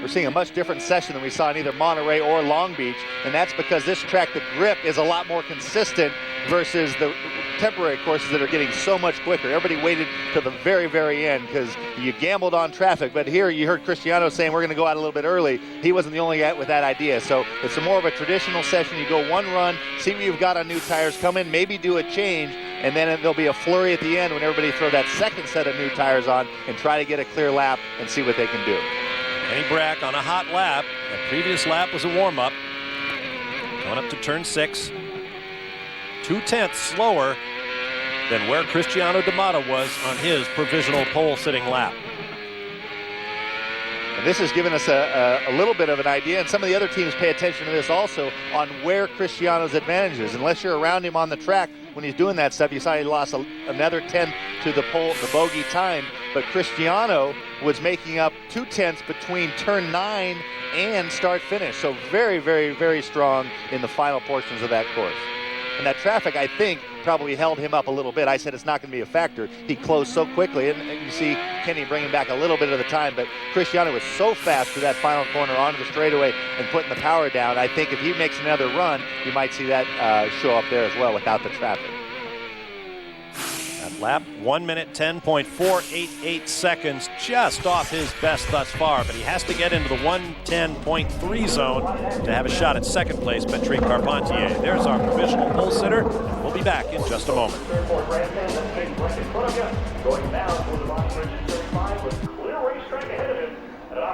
We're seeing a much different session than we saw in either Monterey or Long Beach, and that's because this track, the grip is a lot more consistent versus the temporary courses that are getting so much quicker. Everybody waited to the very, very end because you gambled on traffic, but here you heard Cristiano saying we're going to go out a little bit early. He wasn't the only guy with that idea, so it's more of a traditional session. You go 1 run, see what you've got on new tires, come in, maybe do a change, and then there'll be a flurry at the end when everybody throw that second set of new tires on and try to get a clear lap and see what they can do. Kenny Brack on a hot lap. That previous lap was a warm-up. Going up to turn 6. 0.2 slower than where Cristiano Damata was on his provisional pole sitting lap. And this has given us a little bit of an idea, and some of the other teams pay attention to this also, on where Cristiano's advantage is. Unless you're around him on the track when he's doing that stuff, you saw he lost another 10 to the bogey time, but Cristiano was making up 0.2 between turn 9 and start finish. So very, very, very strong in the final portions of that course. And that traffic, I think, probably held him up a little bit. I said it's not going to be a factor. He closed so quickly, and you see Kenny bringing back a little bit of the time, but Cristiano was so fast to that final corner onto the straightaway and putting the power down. I think if he makes another run, you might see that show up there as well without the traffic. Lap 1 minute 10.488 seconds, just off his best thus far, but he has to get into the 110.3 zone to have a shot at second place. Patrick Carpentier. There's our provisional pole sitter. We'll be back in just a moment.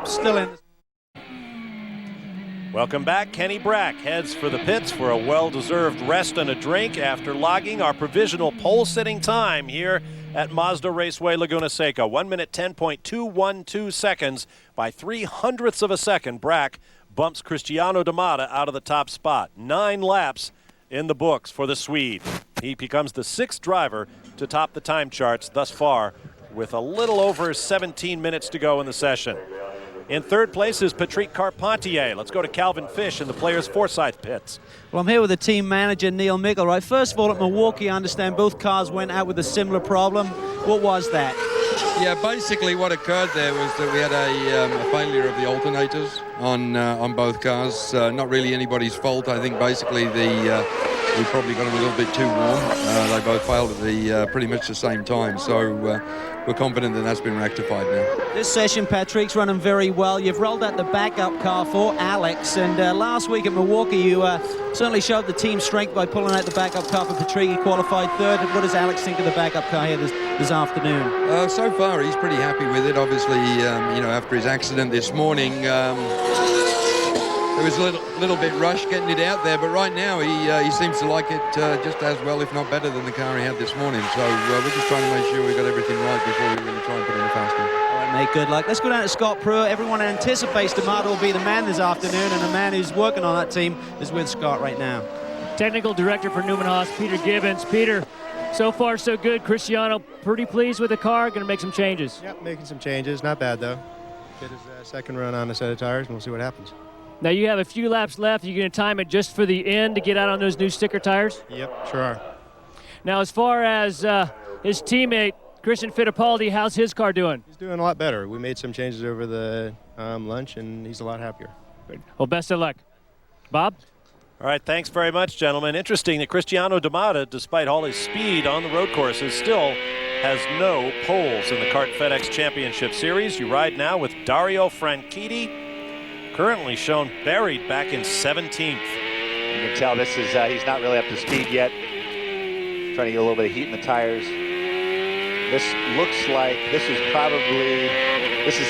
Still in. Welcome back. Kenny Brack heads for the pits for a well-deserved rest and a drink after logging our provisional pole-sitting time here at Mazda Raceway Laguna Seca. 1 minute 10.212 seconds. By 0.03 of a second, Brack bumps Cristiano D'Amata out of the top spot. 9 laps in the books for the Swede. He becomes the 6th driver to top the time charts thus far, with a little over 17 minutes to go in the session. In third place is Patrick Carpentier. Let's go to Calvin Fish in the Players Forsyth pits. Well, I'm here with the team manager, Neil Mickelwright. First of all, at Milwaukee, I understand both cars went out with a similar problem. What was that? Yeah, basically what occurred there was that we had a failure of the alternators on both cars. Not really anybody's fault. I think basically we probably got them a little bit too warm. They both failed at pretty much the same time. So we're confident that that's been rectified now. This session, Patrick's running very well. You've rolled out the backup car for Alex, and last week at Milwaukee, you certainly showed the team strength by pulling out the backup car for Patrick. He qualified 3rd. What does Alex think of the backup car here this afternoon? So far, he's pretty happy with it. Obviously, after his accident this morning, it was a little bit rushed getting it out there, but right now he seems to like it just as well, if not better, than the car he had this morning. So we're just trying to make sure we got everything right before we really try and put in a fast one. All right, mate, good luck. Let's go down to Scott Pruitt. Everyone anticipates D'Amata will be the man this afternoon, and the man who's working on that team is with Scott right now. Technical director for Newman Haas, Peter Gibbons. Peter, so far so good. Cristiano pretty pleased with the car. Going to make some changes. Yep, making some changes. Not bad though. Get his second run on a set of tires, and we'll see what happens. Now you have a few laps left. You're going to time it just for the end to get out on those new sticker tires? Yep, sure are. Now as far as his teammate, Christian Fittipaldi, how's his car doing? He's doing a lot better. We made some changes over the lunch, and he's a lot happier. Good. Well, best of luck. Bob? All right, thanks very much, gentlemen. Interesting that Cristiano D'Amata, despite all his speed on the road courses, still has no poles in the Kart FedEx Championship Series. You ride now with Dario Franchitti, currently shown buried back in 17th. You can tell this is he's not really up to speed yet. Trying to get a little bit of heat in the tires. This looks like this is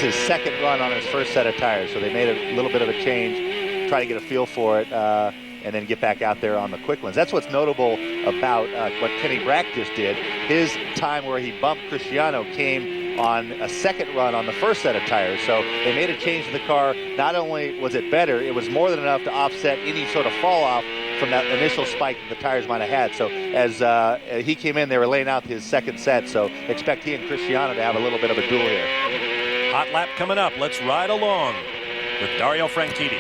his second run on his first set of tires. So they made a little bit of a change, try to get a feel for it, and then get back out there on the quick ones. That's what's notable about what Kenny Brack just did. His time where he bumped Cristiano came on a second run on the first set of tires. So they made a change to the car. Not only was it better, it was more than enough to offset any sort of fall off from that initial spike that the tires might have had. So as he came in, they were laying out his second set. So expect he and Cristiano to have a little bit of a duel here. Hot lap coming up. Let's ride along with Dario Franchitti.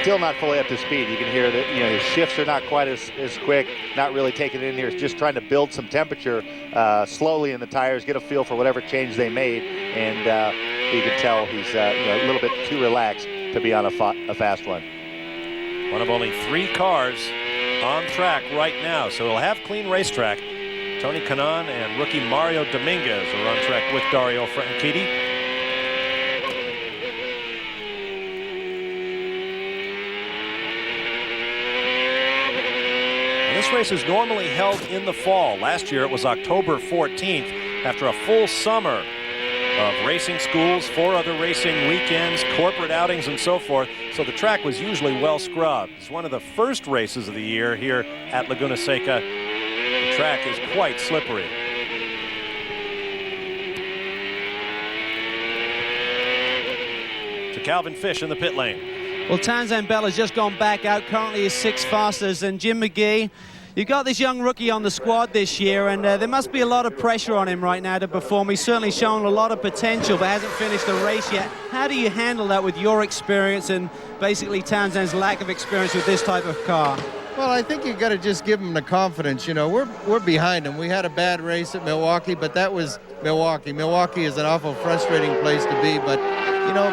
Still not fully up to speed. You can hear that his shifts are not quite as quick, not really taking it in here. It's just trying to build some temperature slowly in the tires, get a feel for whatever change they made, and you can tell he's a little bit too relaxed to be on a fast one. One of only 3 cars on track right now, so we'll have clean racetrack. Tony Kanaan and rookie Mario Dominguez are on track with Dario Franchitti. This race is normally held in the fall. Last year it was October 14th after a full summer of racing schools, 4 other racing weekends, corporate outings, and so forth. So the track was usually well scrubbed. It's one of the first races of the year here at Laguna Seca. The track is quite slippery. To Calvin Fish in the pit lane. Well, Tanzan Bell has just gone back out. Currently is 6th fastest. And Jim McGee, you've got this young rookie on the squad this year, and there must be a lot of pressure on him right now to perform. He's certainly shown a lot of potential, but hasn't finished the race yet. How do you handle that with your experience and basically Tanzan's lack of experience with this type of car? Well, I think you got to just give him the confidence. We're behind him. We had a bad race at Milwaukee, but that was Milwaukee. Milwaukee is an awful frustrating place to be, but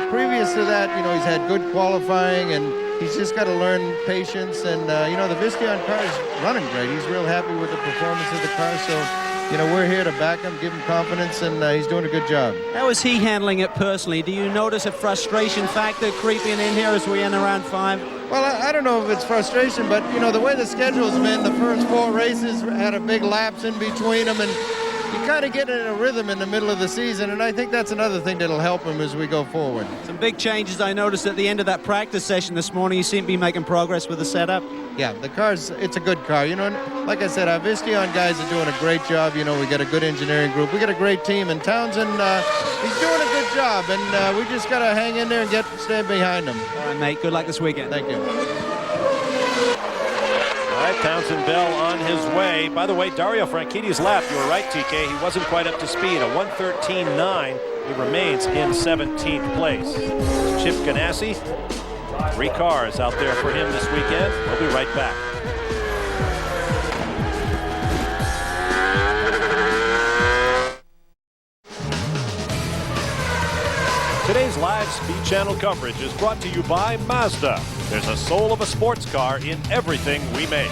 previous to that, he's had good qualifying, and he's just got to learn patience. And, the Visteon car is running great. He's real happy with the performance of the car. So, you know, we're here to back him, give him confidence, and he's doing a good job. How is he handling it personally? Do you notice a frustration factor creeping in here as we end around 5? Well, I don't know if it's frustration, but, you know, the way the schedule's been, the first 4 races had a big lapse in between them, and you kind of get in a rhythm in the middle of the season, and I think that's another thing that'll help him as we go forward. Some big changes I noticed at the end of that practice session this morning. You seem to be making progress with the setup. Yeah, the car's, it's a good car. You know, and like I said, our Vistion guys are doing a great job. You know, we got a good engineering group. We got a great team, and Townsend, he's doing a good job, and we just got to hang in there and stand behind him. All right, mate. Good luck this weekend. Thank you. All right, Townsend Bell on his way. By the way, Dario Franchitti's lap, you were right, TK. He wasn't quite up to speed. A 1:13.9. He remains in 17th place. Chip Ganassi, 3 cars out there for him this weekend. We'll be right back. Today's live Speed Channel coverage is brought to you by Mazda. There's a soul of a sports car in everything we make.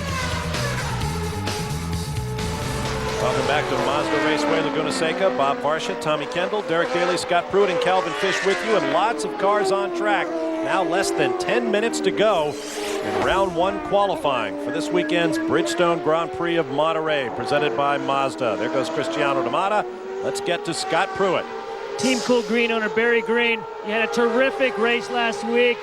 Welcome back to Mazda Raceway, Laguna Seca. Bob Varsha, Tommy Kendall, Derek Daly, Scott Pruitt, and Calvin Fish with you, and lots of cars on track. Now less than 10 minutes to go in round 1 qualifying for this weekend's Bridgestone Grand Prix of Monterey, presented by Mazda. There goes Cristiano D'Amata. Let's get to Scott Pruitt. Team Cool Green owner Barry Green, he had a terrific race last week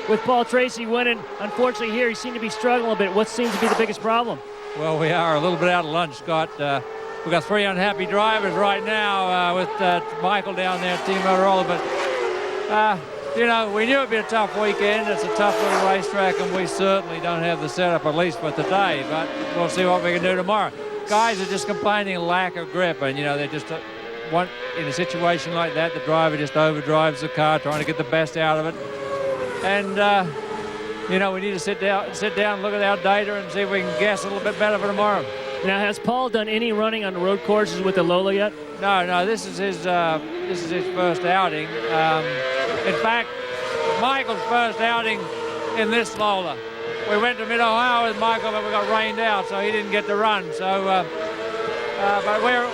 with Paul Tracy winning. Unfortunately here he seemed to be struggling a bit. What seems to be the biggest problem? Well, we are a little bit out of lunch, Scott. We've got 3 unhappy drivers right now with Michael down there at Team Motorola. But, you know, we knew it'd be a tough weekend. It's a tough little racetrack, and we certainly don't have the setup, at least for today. But we'll see what we can do tomorrow. Guys are just complaining of lack of grip, and, you know, they're just in a situation like that, the driver just overdrives the car, trying to get the best out of it. And, you know, we need to sit down, look at our data, and see if we can guess a little bit better for tomorrow. Now, has Paul done any running on road courses with the Lola yet? No, this is his first outing. In fact, Michael's first outing in this Lola. We went to Mid-Ohio with Michael, but we got rained out, so he didn't get to run. So, but we're a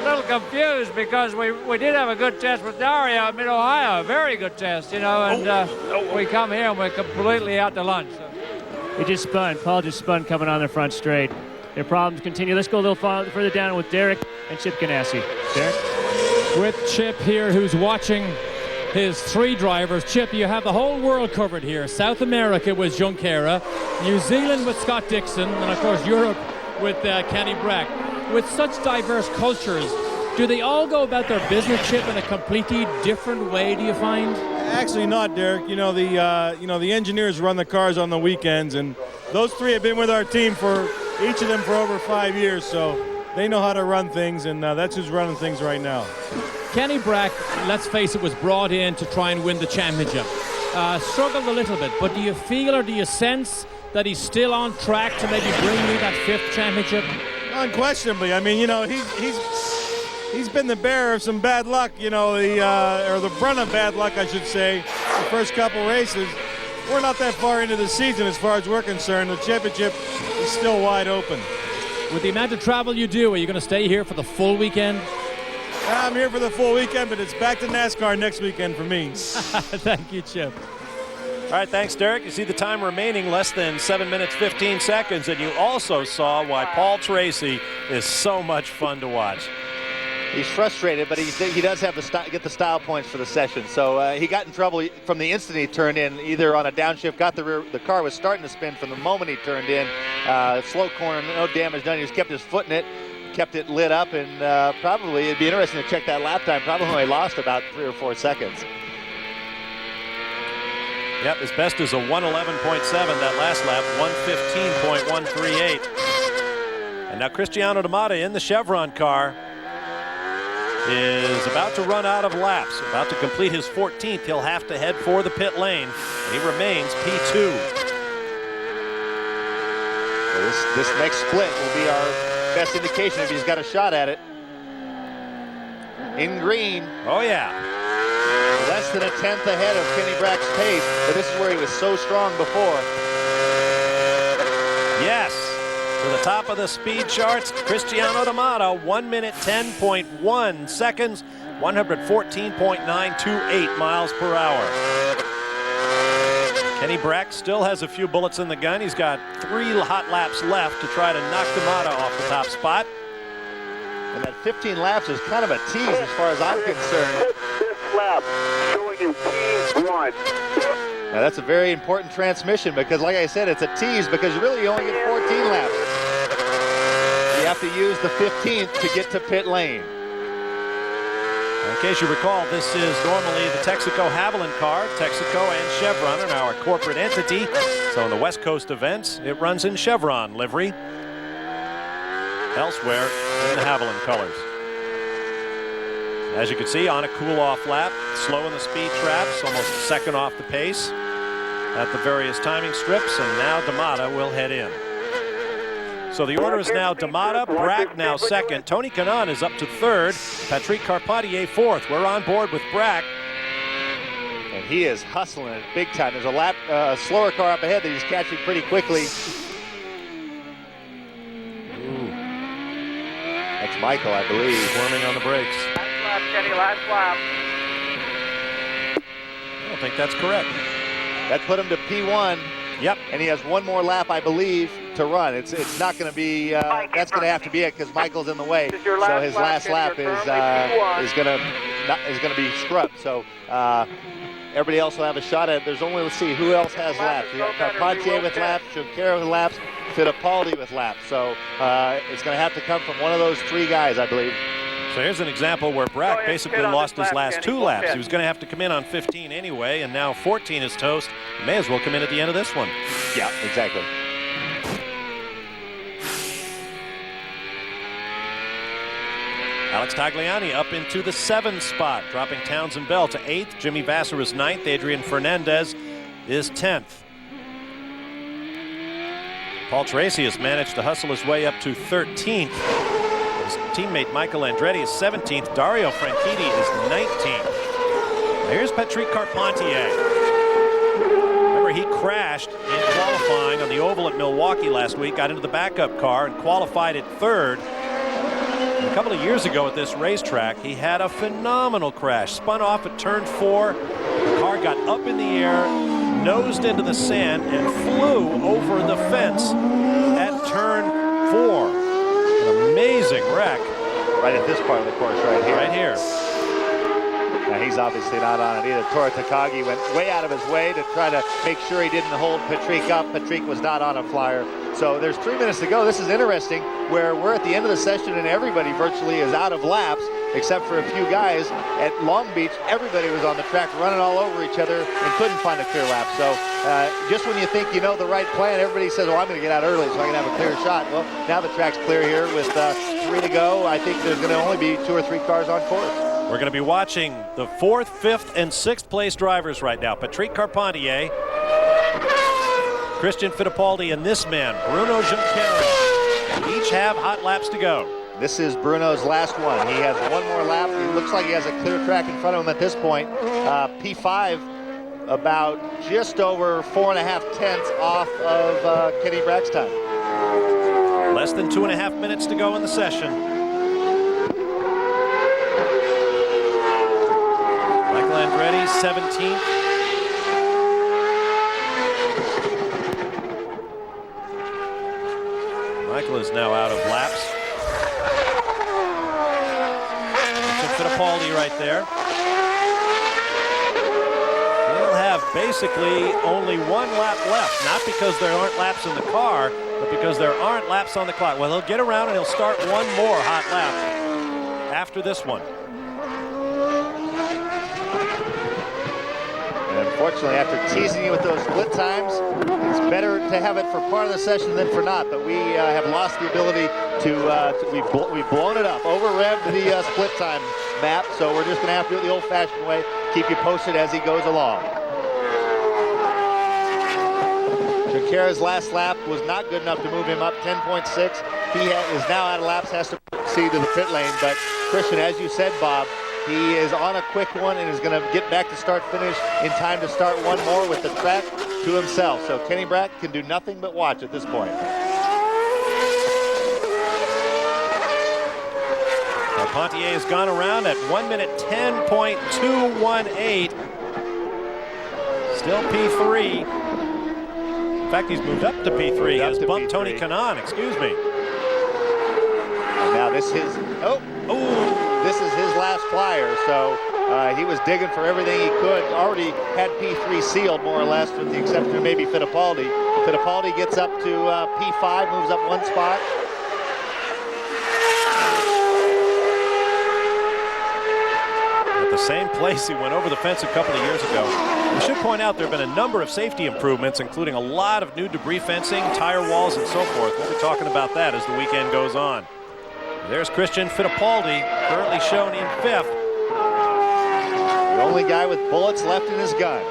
little confused because we did have a good test with Dario at Mid-Ohio, a very good test, you know, and we come here and we're completely out to lunch. So. He just spun. Paul just spun coming on the front straight. Their problems continue. Let's go a little further down with Derek and Chip Ganassi. Derek? With Chip here, who's watching his 3 drivers. Chip, you have the whole world covered here. South America with Junqueira, New Zealand with Scott Dixon, and of course Europe with Kenny Brack. With such diverse cultures, do they all go about their business, Chip, in a completely different way, do you find? Actually not, Derek. You know, the engineers run the cars on the weekends, and those 3 have been with our team for each of them for over 5 years, so they know how to run things, and that's who's running things right now. Kenny Brack, let's face it, was brought in to try and win the championship. Struggled a little bit, but do you feel or do you sense that he's still on track to maybe bring you that 5th championship? Unquestionably. I mean, you know, he's been the bearer of some bad luck, you know, or the brunt of bad luck, I should say, the first couple races. We're not that far into the season as far as we're concerned. The championship is still wide open. With the amount of travel you do, are you going to stay here for the full weekend? I'm here for the full weekend, but it's back to NASCAR next weekend for me. Thank you, Chip. All right, thanks, Derek. You see the time remaining less than 7 minutes, 15 seconds, and you also saw why Paul Tracy is so much fun to watch. He's frustrated, but he does have get the style points for the session. So he got in trouble from the instant he turned in, either on a downshift, got the rear. The car was starting to spin from the moment he turned in. Slow corner, no damage done. He just kept his foot in it, kept it lit up, and probably it'd be interesting to check that lap time. Probably only lost about 3 or 4 seconds. Yep, his best is a 111.7 that last lap, 115.138. And now Cristiano D'Amata in the Chevron car is about to run out of laps, about to complete his 14th. He'll have to head for the pit lane. He remains P2. So this next split will be our best indication if he's got a shot at it. In green. Oh, yeah. Less than a 10th ahead of Kenny Brack's pace, but this is where he was so strong before. Yes. To the top of the speed charts, Cristiano D'Amato, 1 minute 10.1 seconds, 114.928 miles per hour. Kenny Brack still has a few bullets in the gun. He's got 3 hot laps left to try to knock D'Amato off the top spot. And that 15 laps is kind of a tease as far as I'm concerned. This lap showing you P1. Now that's a very important transmission because, like I said, it's a tease because really you only get 14 laps. You have to use the 15th to get to pit lane. In case you recall, this is normally the Texaco Haviland car. Texaco and Chevron are now a corporate entity. So in the West Coast events, it runs in Chevron livery. Elsewhere, in the Haviland colors. As you can see, on a cool-off lap, slow in the speed traps, almost a second off the pace at the various timing strips, and now D'Amato will head in. So the order is now D'Amato, Brack now second, Tony Kanaan is up to third, Patrick Carpentier fourth. We're on board with Brack. And he is hustling it big time. There's a lap slower car up ahead that he's catching pretty quickly. That's Michael, I believe. Swarming on the brakes. Last lap, Kenny, last lap. I don't think that's correct. That put him to P1. Yep. And he has one more lap, I believe, to run. It's not going to be. That's going to have to be it because Michael's in the way. So his last lap is going to be scrubbed. So everybody else will have a shot at it. There's only, let's see, who else has laps? We got Carpentier with laps, Junqueira with laps, Fittipaldi with laps. So it's going to have to come from one of those 3 guys, I believe. So here's an example where Brack basically lost his last 2 laps. He was going to have to come in on 15 anyway, and now 14 is toast. He may as well come in at the end of this one. Yeah, exactly. Alex Tagliani up into the 7th spot, dropping Townsend Bell to 8th. Jimmy Vasser is 9th. Adrian Fernandez is 10th. Paul Tracy has managed to hustle his way up to 13th. His teammate Michael Andretti is 17th. Dario Franchitti is 19th. Now here's Patrick Carpentier. Remember, he crashed in qualifying on the oval at Milwaukee last week, got into the backup car and qualified at 3rd. A couple of years ago at this racetrack, he had a phenomenal crash. Spun off at turn 4. The car got up in the air, nosed into the sand, and flew over the fence at turn 4. An amazing wreck. Right at this part of the course right here. Right here. Now he's obviously not on it either. Tora Takagi went way out of his way to try to make sure he didn't hold Patrick up. Patrick was not on a flyer. So there's 3 minutes to go. This is interesting where we're at the end of the session and everybody virtually is out of laps except for a few guys. At Long Beach, everybody was on the track running all over each other and couldn't find a clear lap. So just when you think you know the right plan, everybody says, well, I'm going to get out early so I can have a clear shot. Well, now the track's clear here with 3 to go. I think there's going to only be 2 or 3 cars on course. We're going to be watching the 4th, 5th, and 6th place drivers right now. Patrick Carpentier, Christian Fittipaldi, and this man, Bruno Junqueira. Each have hot laps to go. This is Bruno's last one. He has one more lap. It looks like he has a clear track in front of him at this point. P5 about just over 4.5 tenths off of Kenny Brack's time. Less than 2.5 minutes to go in the session. Michael Andretti, 17th. Michael is now out of laps. Fittipaldi right there. He'll have basically only 1 lap left, not because there aren't laps in the car, but because there aren't laps on the clock. Well, he'll get around and he'll start 1 more hot lap after this one. And unfortunately, after teasing you with those split times, it's better to have it for part of the session than for not. But we have lost the ability we've blown it up, over-revved the split time map. So we're just going to have to do it the old-fashioned way. Keep you posted as he goes along. Junqueira's last lap was not good enough to move him up 10.6. He is now out of laps, has to proceed to the pit lane. But Christian, as you said, Bob, he is on a quick one and is going to get back to start-finish in time to start 1 more with the track to himself. So Kenny Brack can do nothing but watch at this point. Carpentier has gone around at 1 minute 10.218. Still P3. In fact, he's moved up to P3. He has bumped Tony Kanaan, excuse me. And now this is this is his last flyer, so he was digging for everything he could. Already had P3 sealed, more or less, with the exception of maybe Fittipaldi. Fittipaldi gets up to P5, moves up one spot. At the same place he went over the fence a couple of years ago. We should point out there have been a number of safety improvements, including a lot of new debris fencing, tire walls, and so forth. We'll be talking about that as the weekend goes on. There's Christian Fittipaldi, currently shown in 5th. The only guy with bullets left in his gun.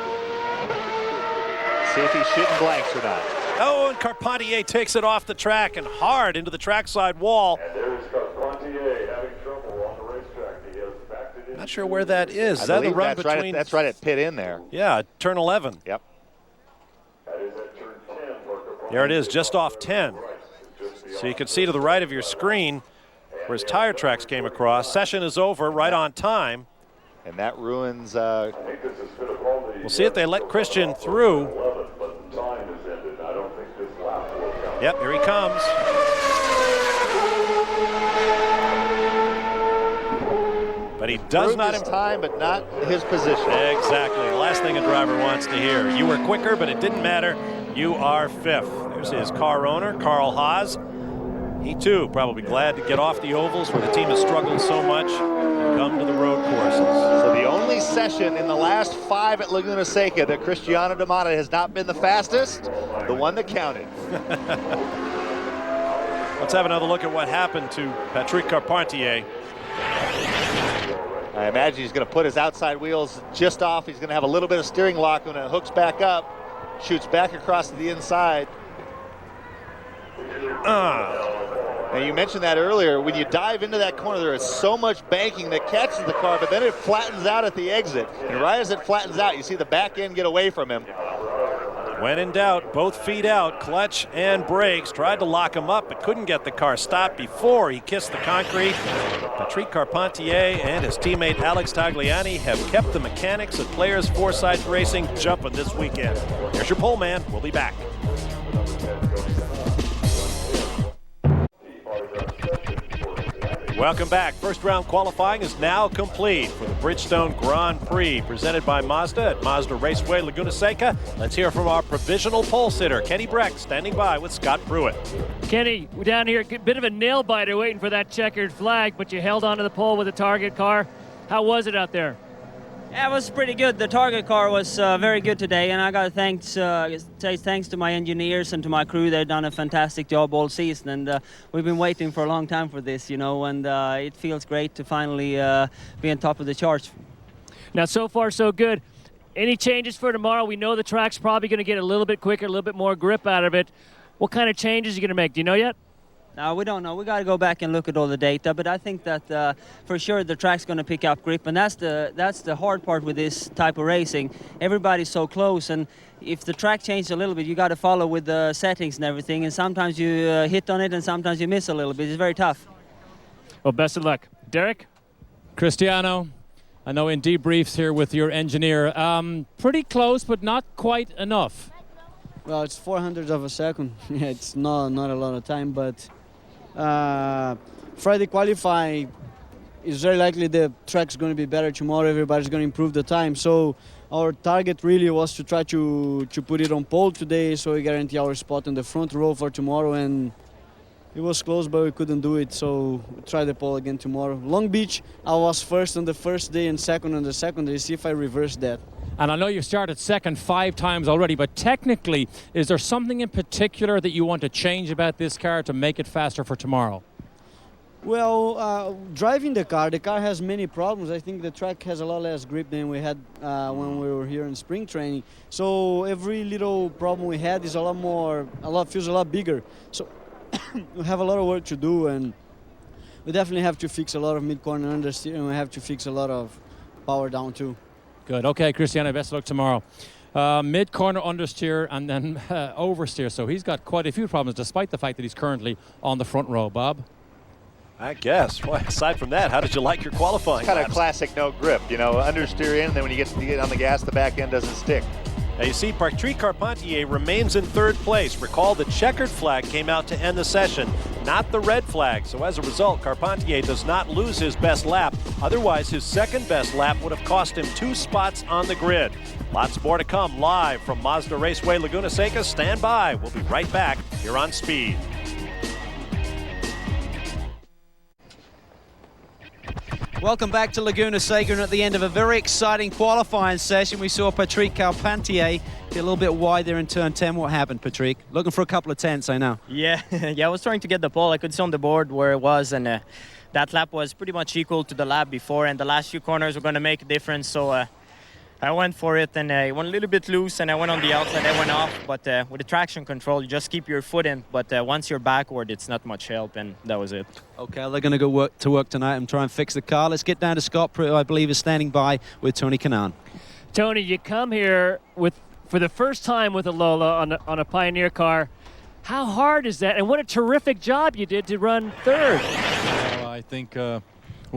See if he's shooting blanks or not. Oh, and Carpentier takes it off the track and hard into the trackside wall. And there's Carpentier having trouble on the racetrack. He has backed it in. Not sure where that is. I Is that the believe run that's between? that's right at pit in there. Yeah, turn 11. Yep. That is at turn 10 for Carpentier. There it is, just off 10. So you can see to the right of your screen where his tire tracks came across. Session is over, right on time. And that ruins... We'll see if they let Christian through. Yep, here he comes. But he does not... his time, but not his position. Exactly. The last thing a driver wants to hear. You were quicker, but it didn't matter. You are 5th. There's his car owner, Carl Haas. He, too, probably glad to get off the ovals where the team has struggled so much and come to the road courses. So the only session in the last 5 at Laguna Seca that Cristiano D'Amata has not been the fastest, the one that counted. Let's have another look at what happened to Patrick Carpentier. I imagine he's going to put his outside wheels just off. He's going to have a little bit of steering lock when it hooks back up, shoots back across to the inside. Now, you mentioned that earlier. When you dive into that corner, there is so much banking that catches the car, but then it flattens out at the exit. And right as it flattens out, you see the back end get away from him. When in doubt, both feet out, clutch and brakes. Tried to lock him up, but couldn't get the car stopped before he kissed the concrete. Patrick Carpentier and his teammate Alex Tagliani have kept the mechanics at Players Forsyth Racing jumping this weekend. Here's your pole man. We'll be back. Welcome back. First round qualifying is now complete for the Bridgestone Grand Prix presented by Mazda at Mazda Raceway, Laguna Seca. Let's hear from our provisional pole sitter, Kenny Breck, standing by with Scott Pruitt. Kenny, we're down here, a bit of a nail biter waiting for that checkered flag, but you held onto the pole with a Target car. How was it out there? Yeah, it was pretty good. The Target car was very good today, and I got to say thanks to my engineers and to my crew. They've done a fantastic job all season, and we've been waiting for a long time for this, you know, and it feels great to finally be on top of the charts. Now, so far, so good. Any changes for tomorrow? We know the track's probably going to get a little bit quicker, a little bit more grip out of it. What kind of changes are you going to make? Do you know yet? No, we don't know. We got to go back and look at all the data, but I think that for sure the track's going to pick up grip, and that's the hard part with this type of racing. Everybody's so close, and if the track changes a little bit, you got to follow with the settings and everything, and sometimes you hit on it, and sometimes you miss a little bit. It's very tough. Well, best of luck. Derek? Cristiano, I know in debriefs here with your engineer, pretty close, but not quite enough. Well, it's 400 of a second. Yeah, it's not a lot of time, but Friday qualifying is very likely the track's going to be better tomorrow. Everybody's going to improve the time. So our target really was to try to put it on pole today, so we guarantee our spot in the front row for tomorrow. And it was close, but we couldn't do it. So we'll try the pole again tomorrow. Long Beach, I was first on the first day and second on the second day. See if I reverse that. And I know you started second 5 times already, but technically, is there something in particular that you want to change about this car to make it faster for tomorrow? Well, driving the car has many problems. I think the track has a lot less grip than we had when we were here in spring training. So every little problem we had is feels a lot bigger. So we have a lot of work to do, and we definitely have to fix a lot of mid-corner understeer, and we have to fix a lot of power down too. Good. Okay, Cristiano, best of luck tomorrow. Mid-corner understeer and then oversteer. So he's got quite a few problems despite the fact that he's currently on the front row. Bob? I guess. Well, aside from that, how did you like your qualifying? Kind of classic no grip, you know, understeer in, and then when you get on the gas, the back end doesn't stick. Now you see Patrick Carpentier remains in third place. Recall the checkered flag came out to end the session, not the red flag. So as a result, Carpentier does not lose his best lap. Otherwise, his second best lap would have cost him 2 spots on the grid. Lots more to come live from Mazda Raceway Laguna Seca. Stand by. We'll be right back here on Speed. Welcome back to Laguna Seca, and at the end of a very exciting qualifying session, we saw Patrick Carpentier get a little bit wide there in turn 10. What happened, Patrick? Looking for a couple of tenths, I know. Yeah, I was trying to get the pole. I could see on the board where it was, and that lap was pretty much equal to the lap before, and the last few corners were going to make a difference, so I went for it, and it went a little bit loose, and I went on the outside. I went off, but with the traction control, you just keep your foot in. But once you're backward, it's not much help, and that was it. Okay, they're going to go to work tonight and try and fix the car. Let's get down to Scott Pruitt, who I believe is standing by with Tony Kanaan. Tony, you come here for the first time with a Lola on a Pioneer car. How hard is that? And what a terrific job you did to run third. I think it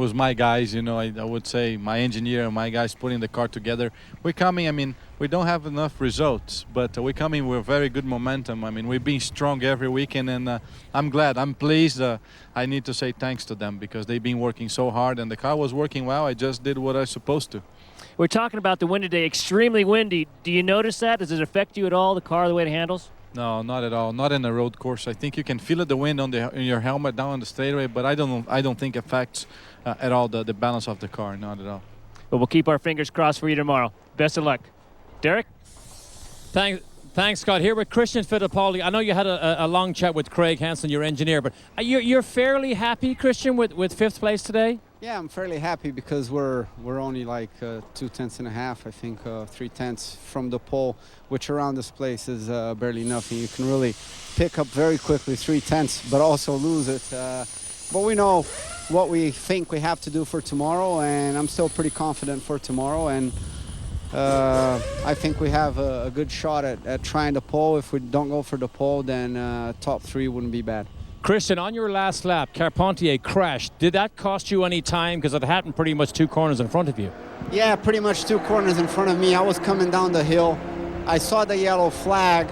was my guys, you know, I would say my engineer and my guys putting the car together. We're coming, I mean, we don't have enough results, but we're coming with very good momentum. I mean, we've been strong every weekend, and I'm glad, I'm pleased. I need to say thanks to them because they've been working so hard, and the car was working well. I just did what I was supposed to. We're talking about the wind today, extremely windy. Do you notice that? Does it affect you at all, the car, the way it handles? No, not at all. Not in a road course. I think you can feel it, the wind on your helmet down on the straightaway, but I don't think it affects at all the balance of the car. Not at all. But we'll keep our fingers crossed for you tomorrow. Best of luck. Derek? Thanks, Scott. Here with Christian Fittipaldi. I know you had a long chat with Craig Hansen, your engineer, but you're fairly happy, Christian, with fifth place today? Yeah, I'm fairly happy because we're only like 2 tenths and a half, I think 3 tenths from the pole, which around this place is barely nothing. You can really pick up very quickly 3 tenths, but also lose it. But we know what we think we have to do for tomorrow, and I'm still pretty confident for tomorrow. And I think we have a good shot at trying the pole. If we don't go for the pole, then top 3 wouldn't be bad. Christian, on your last lap, Carpentier crashed. Did that cost you any time? Because it happened pretty much 2 corners in front of you. Yeah, pretty much 2 corners in front of me. I was coming down the hill. I saw the yellow flag,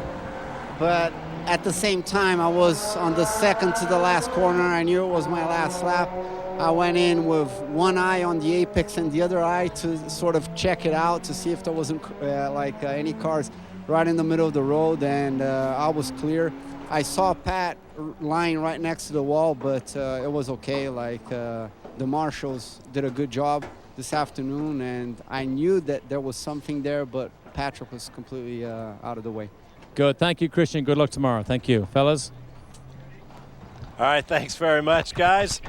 but at the same time, I was on the second to the last corner. I knew it was my last lap. I went in with one eye on the apex and the other eye to sort of check it out to see if there wasn't any cars right in the middle of the road, and I was clear. I saw Pat lying right next to the wall, but it was okay. The marshals did a good job this afternoon, and I knew that there was something there, but Patrick was completely out of the way. Good. Thank you, Christian. Good luck tomorrow. Thank you. Fellas? All right, thanks very much, guys.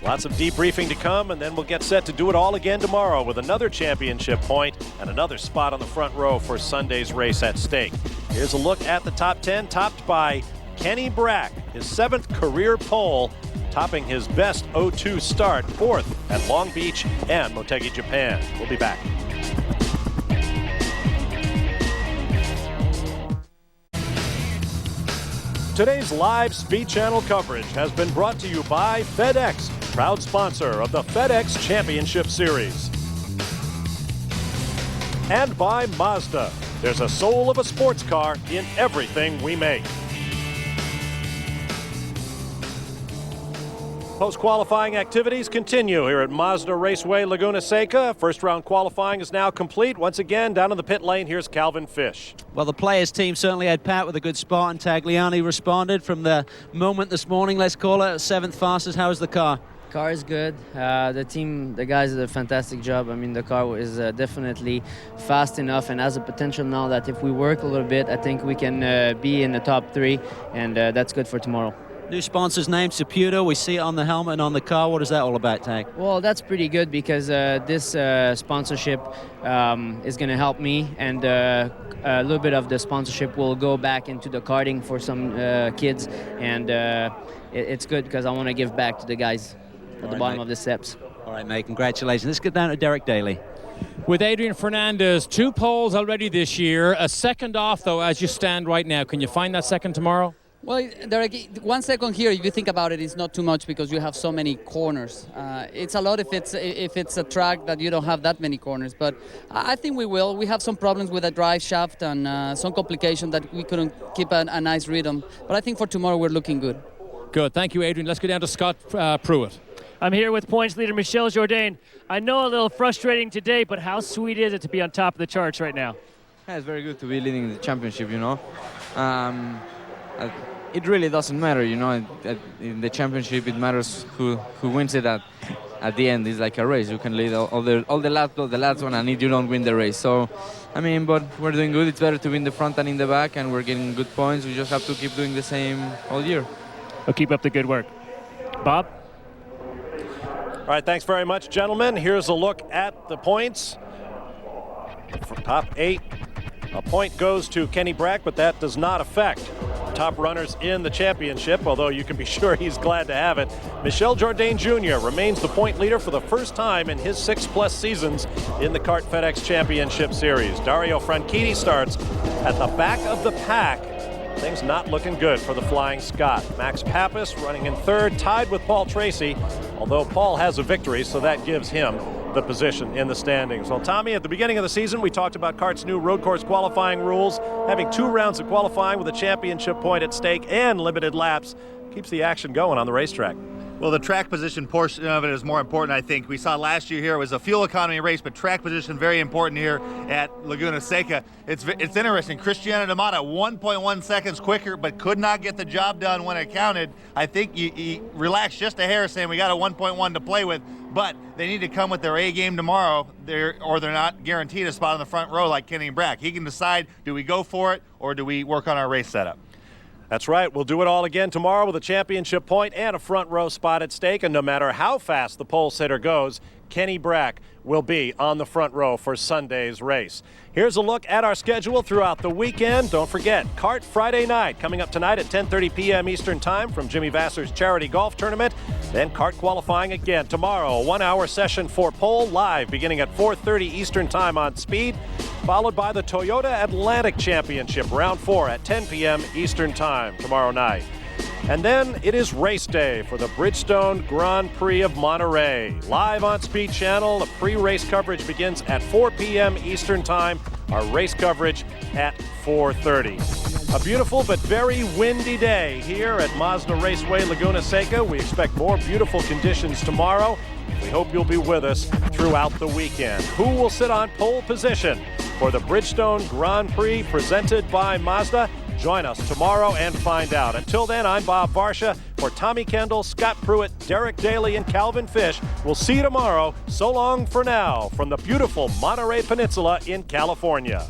Lots of debriefing to come, and then we'll get set to do it all again tomorrow with another championship point and another spot on the front row for Sunday's race at stake. Here's a look at the top 10, topped by Kenny Brack, his 7th career pole, topping his best 0-2 start, 4th at Long Beach and Motegi, Japan. We'll be back. Today's live Speed Channel coverage has been brought to you by FedEx, proud sponsor of the FedEx Championship Series. And by Mazda. There's a soul of a sports car in everything we make. Post-qualifying activities continue here at Mazda Raceway Laguna Seca. First round qualifying is now complete. Once again, down in the pit lane, here's Calvin Fish. Well, the players' team certainly had Pat with a good spot, and Tagliani responded from the moment this morning, let's call it, 7th fastest. How is the car? Car is good. The team, the guys did a fantastic job. I mean, the car is definitely fast enough and has a potential now that if we work a little bit, I think we can be in the top 3, and that's good for tomorrow. New sponsor's name, Saputo. We see it on the helmet and on the car. What is that all about, Tag? Well, that's pretty good because this sponsorship is going to help me, and a little bit of the sponsorship will go back into the karting for some kids, and it's good because I want to give back to the guys at the bottom of the steps. All right, mate. Congratulations. Let's get down to Derek Daly. With Adrian Fernandez, 2 poles already this year, a second off, though, as you stand right now. Can you find that second tomorrow? Well, there, 1 second here, if you think about it, is not too much because you have so many corners. It's a lot if it's a track that you don't have that many corners. But I think we will. We have some problems with the drive shaft and some complication that we couldn't keep a nice rhythm. But I think for tomorrow we're looking good. Good. Thank you, Adrian. Let's go down to Scott Pruitt. I'm here with points leader Michel Jourdain. I know a little frustrating today, but how sweet is it to be on top of the charts right now? Yeah, it's very good to be leading the championship, you know. It really doesn't matter, you know. In the championship, it matters who wins it at the end. It's like a race. You can lead all the last one, and you don't win the race. So, I mean, but we're doing good. It's better to be in the front than in the back, and we're getting good points. We just have to keep doing the same all year. Well, keep up the good work. Bob? All right, thanks very much, gentlemen. Here's a look at the points. For top 8, a point goes to Kenny Brack, but that does not affect top runners in the championship, although you can be sure he's glad to have it. Michel Jourdain Jr. remains the point leader for the first time in his 6+ seasons in the Kart FedEx Championship Series. Dario Franchitti starts at the back of the pack. Things not looking good for the Flying Scot. Max Pappas running in third, tied with Paul Tracy, although Paul has a victory, so that gives him the position in the standings. Well, Tommy, at the beginning of the season, we talked about KART's new road course qualifying rules. Having 2 rounds of qualifying with a championship point at stake and limited laps keeps the action going on the racetrack. Well, the track position portion of it is more important, I think. We saw last year here it was a fuel economy race, but track position very important here at Laguna Seca. It's interesting. Cristiano Damata 1.1 seconds quicker, but could not get the job done when it counted. I think he relaxed just a hair, saying we got a 1.1 to play with, but they need to come with their A game tomorrow, or they're not guaranteed a spot in the front row like Kenny Brack. He can decide, do we go for it, or do we work on our race setup? That's right. We'll do it all again tomorrow with a championship point and a front row spot at stake. And no matter how fast the pole sitter goes, Kenny Brack will be on the front row for Sunday's race. Here's a look at our schedule throughout the weekend. Don't forget, Kart Friday night coming up tonight at 10:30 p.m. Eastern Time from Jimmy Vassar's charity golf tournament. Then Kart qualifying again tomorrow, a 1-hour session for pole live beginning at 4:30 Eastern Time on Speed, followed by the Toyota Atlantic Championship round 4 at 10 p.m. Eastern Time tomorrow night. And then it is race day for the Bridgestone Grand Prix of Monterey. Live on Speed Channel, the pre-race coverage begins at 4 p.m. Eastern Time. Our race coverage at 4:30. A beautiful but very windy day here at Mazda Raceway Laguna Seca. We expect more beautiful conditions tomorrow. We hope you'll be with us throughout the weekend. Who will sit on pole position for the Bridgestone Grand Prix presented by Mazda? Join us tomorrow and find out. Until then, I'm Bob Varsha. For Tommy Kendall, Scott Pruitt, Derek Daly, and Calvin Fish, we'll see you tomorrow. So long for now from the beautiful Monterey Peninsula in California.